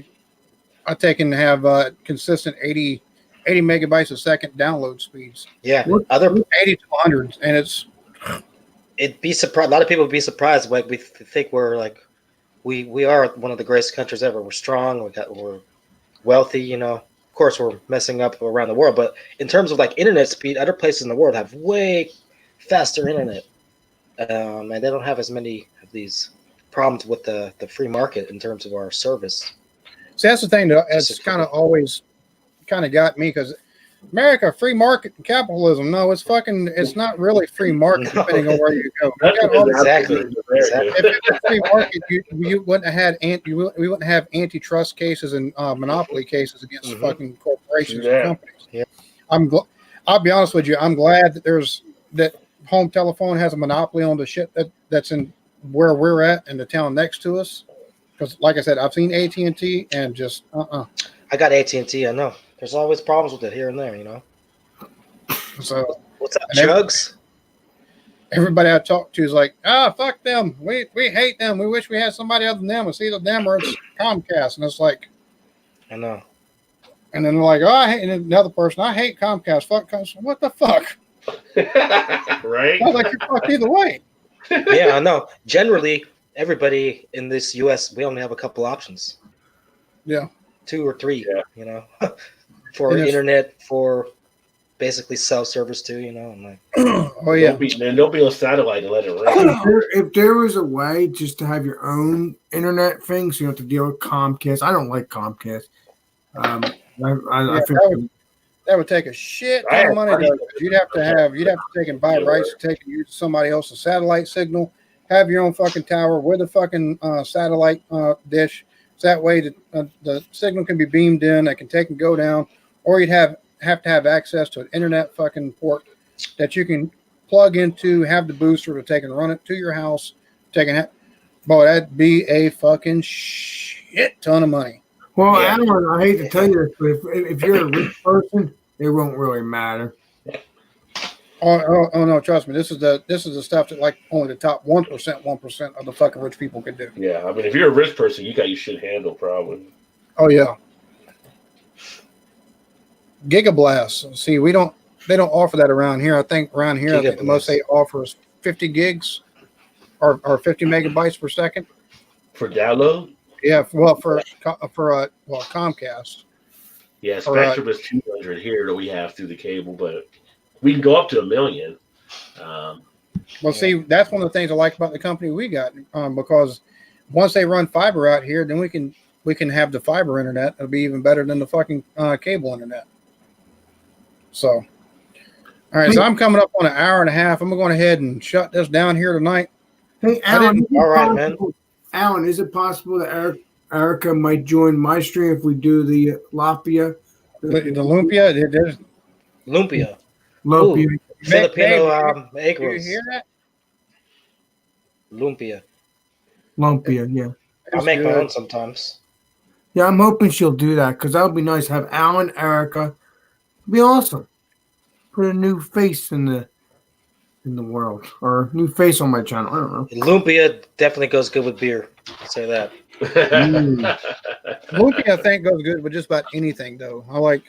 I take and have consistent 80 megabytes a second download speeds. Yeah, other 80 to 100, and it'd be surprised. A lot of people would be surprised. Like we think we're like we are one of the greatest countries ever. We're strong. We're wealthy. You know, of course, we're messing up around the world. But in terms of like internet speed, other places in the world have way faster internet, and they don't have as many of these problems with the free market in terms of our service. So that's the thing that's kind of always kind of got me, because America, free market and capitalism. No, it's not really free market depending on where you go. Exactly. If it was free market, we wouldn't have antitrust cases and monopoly cases against fucking corporations and companies. Yeah. I'll be honest with you. I'm glad that home telephone has a monopoly on the shit that's in where we're at in the town next to us. Because, like I said, I've seen AT&T and just I got AT&T. I know. There's always problems with it here and there, you know. So what's up, Chugs? Everybody I talk to is like, fuck them. We hate them. We wish we had somebody other than them. It's either them or it's Comcast. And it's like, I know. And then they're like, I hate another person. I hate Comcast. Fuck Comcast. What the fuck? Right? I was like, you're fucked either way. Yeah, I know. Generally, everybody in this U.S., we only have a couple options. Yeah. 2 or 3, you know, for internet, for basically cell service too, you know. I'm like, oh yeah, they'll be on satellite and let it ring. If there was a way just to have your own internet thing, so you don't have to deal with Comcast. I don't like Comcast. I think that would take a shit ton of money. You'd have to take and buy rights to take and use somebody else's satellite signal. Have your own fucking tower with a fucking satellite dish. So that way the signal can be beamed in, it can take and go down, or you'd have to have access to an internet fucking port that you can plug into, have the booster to take and run it to your house. Boy, that'd be a fucking shit ton of money. Well, Alan, I hate to tell you this, but if you're a rich person, it won't really matter. Oh no, trust me. This is the stuff that like only the top 1% of the fucking rich people can do. Yeah, I mean, if you're a rich person, you got your shit handled, probably. Oh yeah. Gigablast. See, we don't. They don't offer that around here. I think around here, I think the most Gigablast. they offer is 50 gigs or 50 megabytes per second. For download? Yeah, well, for Comcast. Yeah, All right. Spectrum is 200 here that we have through the cable, but we can go up to 1 million. Well, see, that's one of the things I like about the company we got, because once they run fiber out here, then we can have the fiber internet. It'll be even better than the fucking cable internet. So, all right, so I'm coming up on an hour and a half. I'm going ahead and shut this down here tonight. Hey, Alan. All right, man. Alan, is it possible that Erica might join my stream if we do the Lapia? The lumpia, there's Lumpia. Lapia. Ooh, Filipino egg do you rolls. hear that? Lumpia. Lumpia, yeah. I make my good. own sometimes. Yeah, I'm hoping she'll do that because that would be nice to have Alan, Erica. It'd be awesome. Put a new face in the world, or new face on my channel. I don't know. Lumpia definitely goes good with beer. I'll say that. Lumpia, I think, goes good with just about anything, though. I like.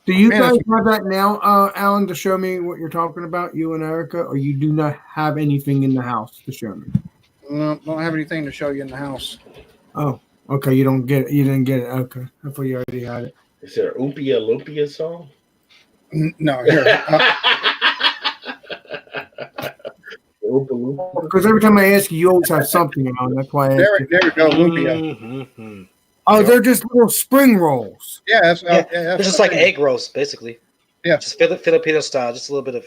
Do you Man, guys have that now, Alan, to show me what you're talking about, you and Erica, or you do not have anything in the house to show me? No, don't have anything to show you in the house. Oh, okay. You don't get it. You didn't get it. Okay, I thought you already had it. Is there an Oompa Loompa song? No, here. Oompa Loompa? Because every time I ask you, you always have something on. That's why I asked you. There we go, lumpia. Mm-hmm. Oh, they're just little spring rolls. Yeah, that's It's just like egg rolls, basically. Yeah. Just Filipino style, just a little bit of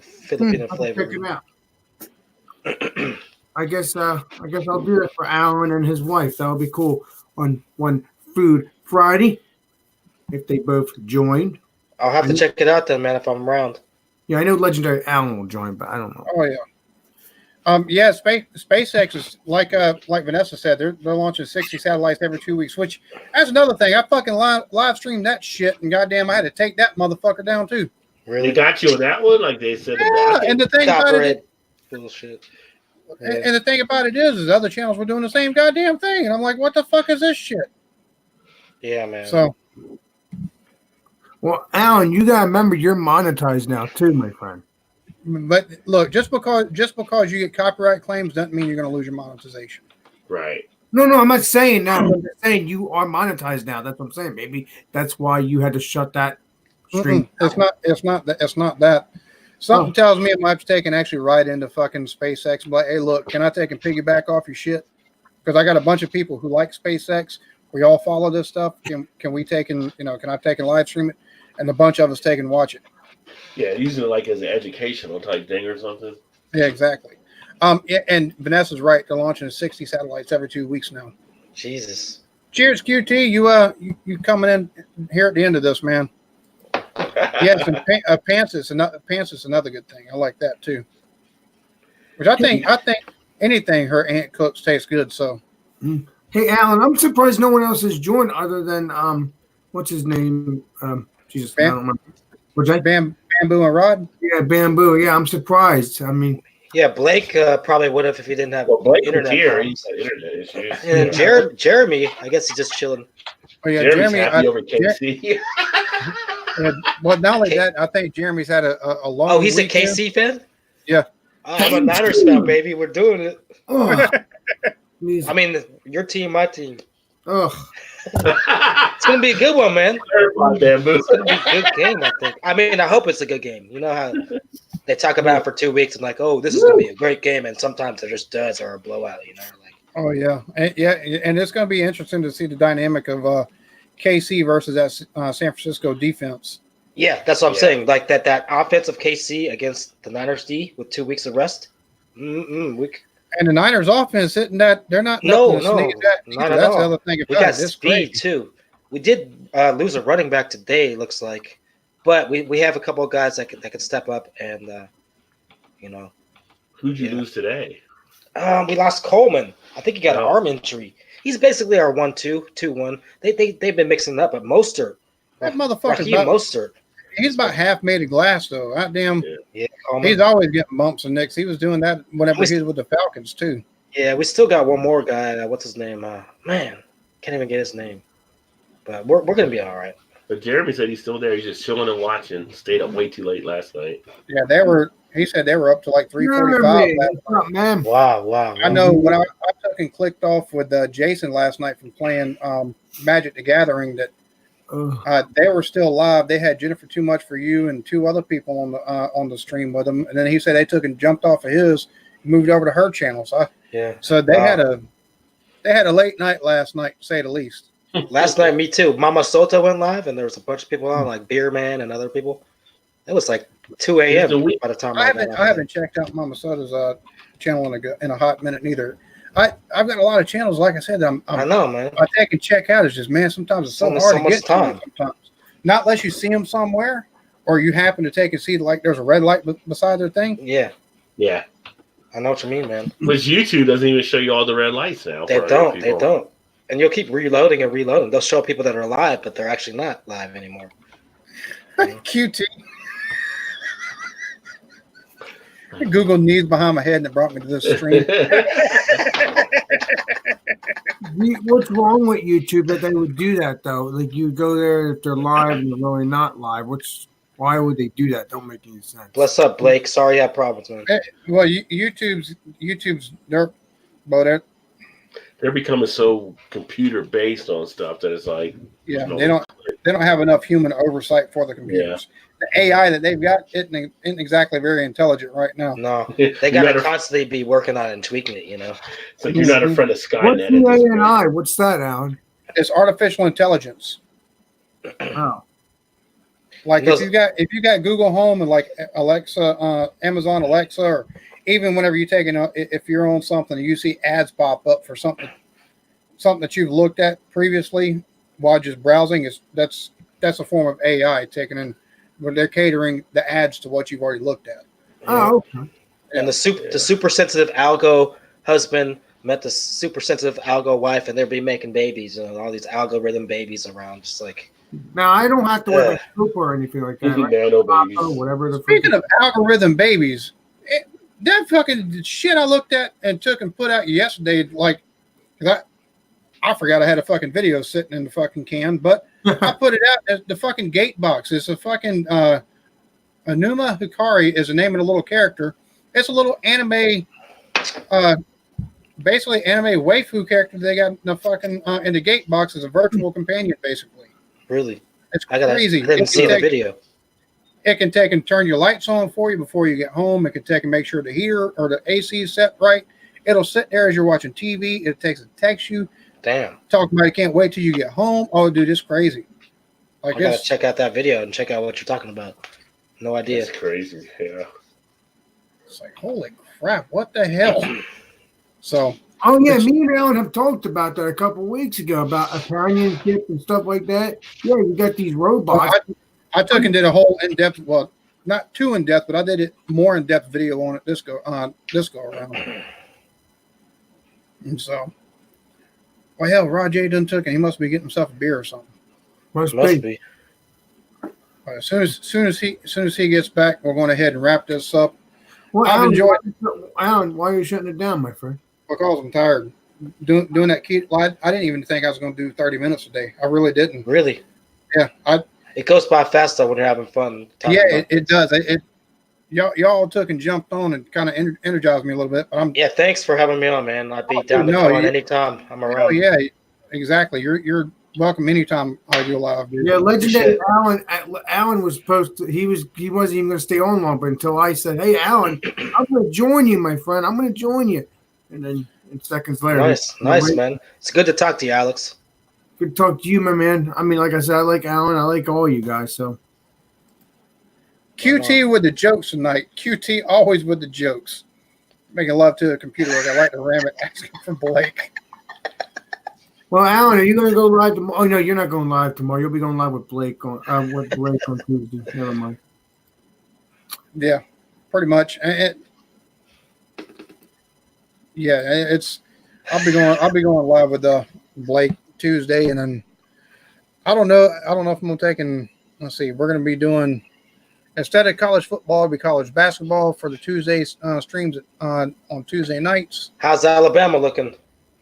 Filipino I'll flavor. check him out. I guess I'll do that for Alan and his wife. That would be cool on one Food Friday if they both joined. I'll have to check it out then, man, if I'm around. Yeah, I know Legendary Alan will join, but I don't know. Oh yeah. Yeah, SpaceX is like Vanessa said, they're launching 60 satellites every 2 weeks, which that's another thing. I fucking live streamed that shit, and goddamn, I had to take that motherfucker down too. Really? They got you on that one, like they said. Yeah, and the thing about it, bullshit. and the thing about it is other channels were doing the same goddamn thing, and I'm like, what the fuck is this shit? Yeah, man. So, Well, Alan, you gotta remember you're monetized now too, my friend. but look, just because you get copyright claims doesn't mean you're going to lose your monetization. Right. No, I'm not saying that. I'm just saying you are monetized now. That's what I'm saying. Maybe that's why you had to shut that stream. It's not that. Something tells me I might have to take and actually write into fucking SpaceX and be like, hey, look, can I take and piggyback off your shit? Because I got a bunch of people who like SpaceX. We all follow this stuff. Can we take and can I take and live stream it? And a bunch of us take and watch it. Yeah, using it like as an educational type thing or something. Yeah, exactly. Yeah, and Vanessa's right. They're launching 60 satellites every 2 weeks now. Jesus. Cheers, QT. You coming in here at the end of this, man. Yes, and pants is another good thing. I like that too. Which I think anything her aunt cooks tastes good. So. Hey, Alan, I'm surprised no one else has joined other than what's his name? Jesus, I don't remember. Was that Bamboo and Rod? Yeah, Bamboo. Yeah, I'm surprised. I mean, yeah, Blake probably would have if he didn't have Blake internet here. problems. He's got internet issues. And Jeremy, I guess he's just chilling. Oh yeah, Jeremy's Jeremy. happy over KC. Well, not only that, I think Jeremy's had a long. Oh, he's weekend. a KC fan? Yeah. Oh, I'm a Niners fan, baby. We're doing it. geez. I mean, your team, my team. Ugh. It's gonna be a good one, man. Bamboo. It's gonna be a good game, I think. I mean, I hope it's a good game. You know how they talk about it for 2 weeks and like, oh, this is gonna be a great game, and sometimes they're just duds or a blowout. You know, like. Oh yeah, and it's going to be interesting to see the dynamic of KC versus that San Francisco defense. Yeah, that's what I'm saying. Like that offense of KC against the Niners D with 2 weeks of rest. And the Niners offense isn't that they're not No, not not at that's all. the other thing about We got it. It's speed great. too. We did lose a running back today, looks like, but we have a couple of guys that could step up and Who'd you lose today? We lost Coleman. I think he got an arm injury. He's basically our 1-2-2-1. They've been mixing it up, but Mostert, That motherfucker's Raheem about, Mostert. he's about half made of glass though. Goddamn, Yeah, Coleman. he's always getting bumps and nicks. He was doing that whenever he was with the Falcons too. Yeah, we still got one more guy. What's his name? Man, can't even get his name. But we're gonna be all right. But Jeremy said he's still there. He's just chilling and watching. Stayed up way too late last night. Yeah, they were. He said they were up to like 3:45. What's up, man? Wow. I know when I took and clicked off with Jason last night from playing Magic the Gathering that they were still live. They had Jennifer Too Much for You and 2 other people on the stream with them, and then he said they took and jumped off of his, moved over to her channel. So they had a late night last night, to say the least. Last night, me too. Mama Sota went live, and there was a bunch of people on, like Beer Man and other people. It was like 2 a.m. by the time I haven't checked out Mama Soda's channel in a hot minute neither. I've got a lot of channels, like I said. I know, man. I take and check out. It's just, man, sometimes it's so hard to get to. Sometimes, not unless you see them somewhere, or you happen to take and see like there's a red light beside their thing. Yeah. I know what you mean, man. Which YouTube doesn't even show you all the red lights now. They don't. And you'll keep reloading and reloading. They'll show people that are live, but they're actually not live anymore. QT. Google knees behind my head and it brought me to this stream. What's wrong with YouTube that they would do that though? Like you go there if they're live and they're really not live. Why would they do that? Don't make any sense. What's up, Blake? Sorry I have problems, man. Well, YouTube's they're becoming so computer based on stuff that it's like they don't have enough human oversight for the computers. Yeah. The AI that they've got isn't exactly very intelligent right now. No, they got to constantly be working on it and tweaking it. It's like you're not in front of Skynet. What's the AI? What's that, Alan? It's artificial intelligence. Oh. Like if you got Google Home and like Alexa, Amazon Alexa, or even whenever you if you're on something and you see ads pop up for something that you've looked at previously while just browsing, that's a form of AI taken in where they're catering the ads to what you've already looked at. Oh, okay. And the super sensitive algo husband met the super sensitive algo wife, and they'll be making babies and all these algorithm babies around, just like. Now I don't have to wear a soup or anything like that. Right? Whatever the. Speaking of algorithm babies, that fucking shit I looked at and took and put out yesterday, like, I forgot I had a fucking video sitting in the fucking can, but I put it out as the fucking gate box. It's a fucking Anuma Hikari is the name of the little character. It's a little anime, basically anime waifu character they got in the fucking in the gate box as a virtual companion, basically. Really? It's crazy. I didn't see the video. It can take and turn your lights on for you before you get home. It can take and make sure the heater or the AC is set right. It'll sit there as you're watching TV. It takes and texts you. Damn. Talking about it can't wait till you get home. Oh, dude, it's crazy. Like I gotta check out that video and check out what you're talking about. No idea. It's crazy. Yeah. It's like, holy crap, what the hell? So. Oh yeah, me and Alan have talked about that a couple of weeks ago about companionship and stuff like that. Yeah, you got these robots. I took and did a whole in-depth, well, not too in-depth, but I did it more in-depth video on it this go around. And so, well, hell, Rajay done took it. He must be getting himself a beer or something. Must be. As soon as he gets back, we're going ahead and wrap this up. Well, Alan, why are you shutting it down, my friend? Because I'm tired. Doing that key. I didn't even think I was going to do 30 minutes a day. I really didn't. Really? Yeah. It goes by fast though when you're having fun. Yeah, it does. Y'all took and jumped on and kind of energized me a little bit. But thanks for having me on, man. I'd be down to come on anytime. I'm around. Oh yeah, exactly. You're welcome anytime I do a live. Yeah, legendary Alan was supposed to. He wasn't even going to stay on long, but until I said, "Hey, Alan, I'm going to join you, my friend. I'm going to join you," and then seconds later, nice, man. It's good to talk to you, Alex. Good to talk to you, my man. I mean, like I said, I like Alan. I like all you guys. So, QT with the jokes tonight. QT always with the jokes. Making love to a computer like I like to ram it. Asking for Blake. Well, Alan, are you going to go live tomorrow? Oh no, you're not going live tomorrow. You'll be going live with Blake on Tuesday. Never mind. Yeah, pretty much. I'll be going live with Blake Tuesday, and then I don't know if I'm gonna take and let's see. We're gonna be doing instead of college football, it'll be college basketball for the Tuesday streams on Tuesday nights. How's Alabama looking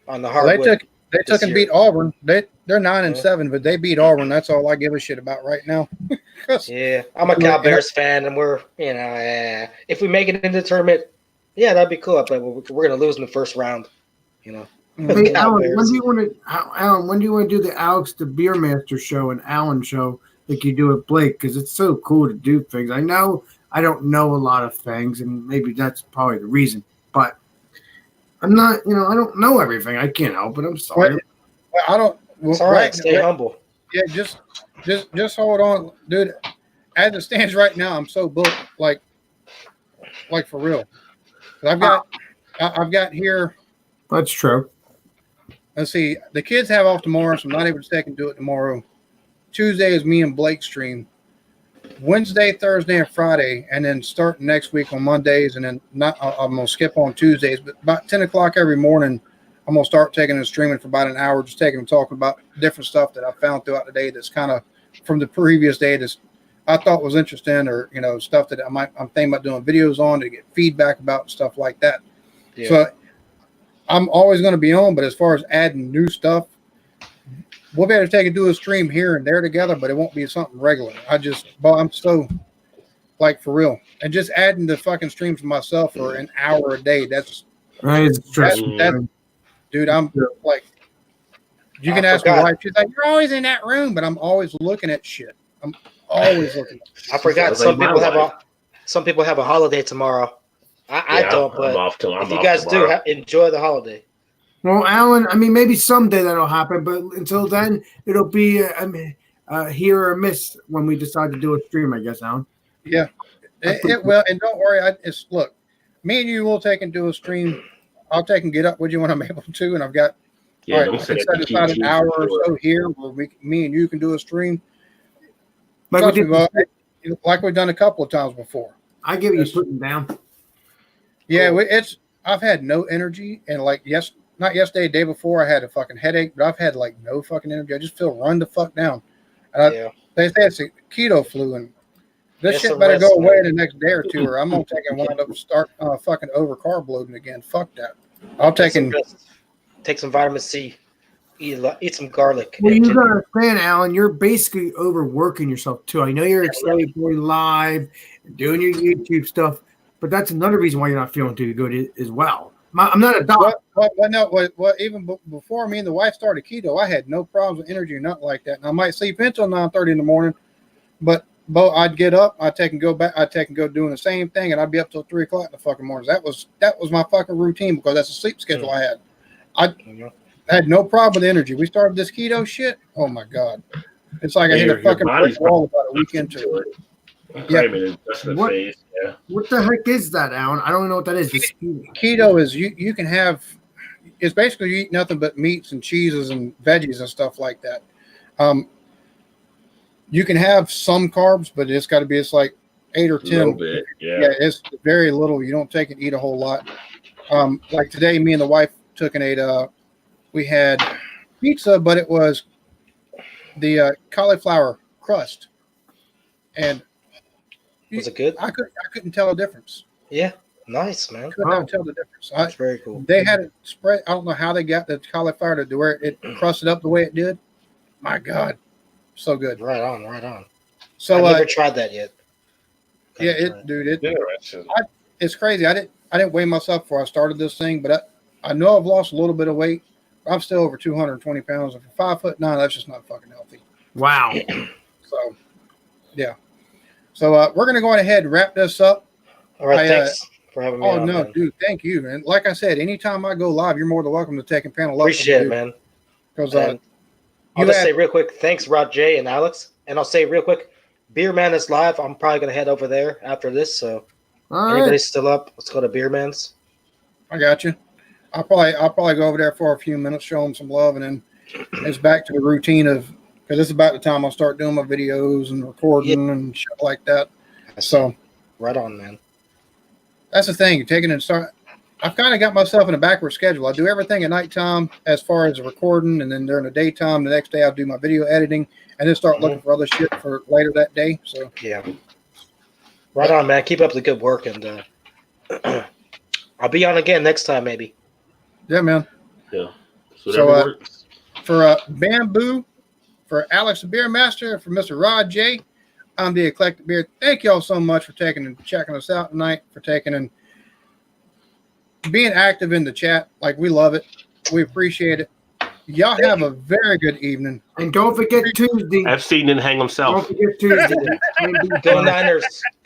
on the hardwood? They took and beat Auburn. They They're 9-7, but they beat Auburn. That's all I give a shit about right now. Yeah, I'm a Cal Bears fan, and we're if we make it into the tournament, yeah, that'd be cool. But we're gonna lose in the first round. Hey, Cal Alan, Bears. when do you want to do the Alex the Beer Master show and Alan show like you do with Blake? Because it's so cool to do things. I know I don't know a lot of things, and maybe that's probably the reason. But I'm not, I don't know everything. I can't help it. I'm sorry. Well, I don't. Well, It's all right. Stay humble. Yeah, just hold on, dude. As it stands right now, I'm so booked, like for real. I've got here. That's true. Let's see. The kids have off tomorrow, so I'm not able to take and do it tomorrow. Tuesday is me and Blake stream. Wednesday, Thursday, and Friday, and then starting next week on Mondays, and then I'm gonna skip on Tuesdays. But about 10 o'clock every morning, I'm gonna start taking and streaming for about an hour, just taking and talking about different stuff that I found throughout the day that's kind of from the previous day that I thought was interesting, or stuff that I'm thinking about doing videos on to get feedback about and stuff like that. Yeah. So I'm always going to be on, but as far as adding new stuff, we'll be able to take and do a stream here and there together, but it won't be something regular. I'm so for real, and just adding the fucking streams myself for an hour a day. That's stressful. Dude, I'm like, you can ask my wife. She's like, you're always in that room, but I'm always looking at shit. I'm always looking. I forgot. Some people have a holiday tomorrow. I don't, but if you guys do, enjoy the holiday. Well, Alan, I mean, maybe someday that'll happen, but until then, it'll be here or miss when we decide to do a stream, I guess, Alan. Yeah, it will. And don't worry, look, me and you will take and do a stream. I'll take and get up with you when I'm able to, and I've got I can set aside an hour or so here where me and you can do a stream. Like we've done a couple of times before. I give you putting down. Yeah, I've had no energy, and not yesterday, day before, I had a fucking headache, but I've had no fucking energy. I just feel run the fuck down. And they say it's a keto flu, and this shit better go away the next day or two, or I'm gonna take and wind up start fucking over carb loading again. Fuck that. I'll take some vitamin C. Eat some garlic. Well, you gotta understand, Alan, you're basically overworking yourself too. I know you're excited for live and doing your YouTube stuff, but that's another reason why you're not feeling too good as well. I'm not a doctor. Even before me and the wife started keto, I had no problems with energy or nothing like that. And I might sleep until 9:30 in the morning, but I'd get up, I'd take and go back, I'd take and go doing the same thing, and I'd be up till 3 o'clock in the fucking mornings. That was my fucking routine because that's a sleep schedule I had. I had no problem with energy. We started this keto shit. Oh my god, it's like I hit a fucking brick wall about a week into it. What the heck is that, Alan? I don't know what that is. Keto is you can have. It's basically you eat nothing but meats and cheeses and veggies and stuff like that. You can have some carbs, but it's got to be. It's like 8 or 10. A little bit, yeah. It's very little. You don't take and eat a whole lot. Like today, me and the wife took and ate. We had pizza, but it was the cauliflower crust, and was it good? I couldn't tell the difference. Yeah, nice, man. Could not tell the difference. That's very cool. They had it spread. I don't know how they got the cauliflower to where it crusted up the way it did. My God, so good. Right on. So I never tried that yet. It's crazy. I didn't weigh myself before I started this thing, but I know I've lost a little bit of weight. I'm still over 220 pounds. And for 5'9", that's just not fucking healthy. Wow. So, yeah. So we're gonna go ahead and wrap this up. All right, thanks for having me. Oh no, man. Dude, thank you, man. Like I said, anytime I go live, you're more than welcome to take a panel up. Appreciate it, man. Because I'll just say real quick, thanks, Rod J and Alex. And I'll say real quick, Beer Man is live. I'm probably gonna head over there after this. So anybody's still up, let's go to Beer Man's. I got you. I'll probably go over there for a few minutes, show them some love, and then it's back to the routine of, because it's about the time I'll start doing my videos and recording and shit like that. So right on, man. That's the thing. Taking and start. I've kind of got myself in a backward schedule. I do everything at nighttime as far as the recording, and then during the daytime, the next day I'll do my video editing, and then start looking for other shit for later that day. So yeah, right on, man. Keep up the good work, and I'll be on again next time, maybe. Yeah, man. Yeah. So For Bamboo, for Alex the Beer Master, for Mr. Rod J, I'm the Eclectic Beer. Thank y'all so much for taking and checking us out tonight, for taking and being active in the chat. Like, we love it. We appreciate it. Y'all have a very good evening. And don't forget Tuesday. Epstein didn't hang himself. Don't forget Tuesday. Go Niners. Go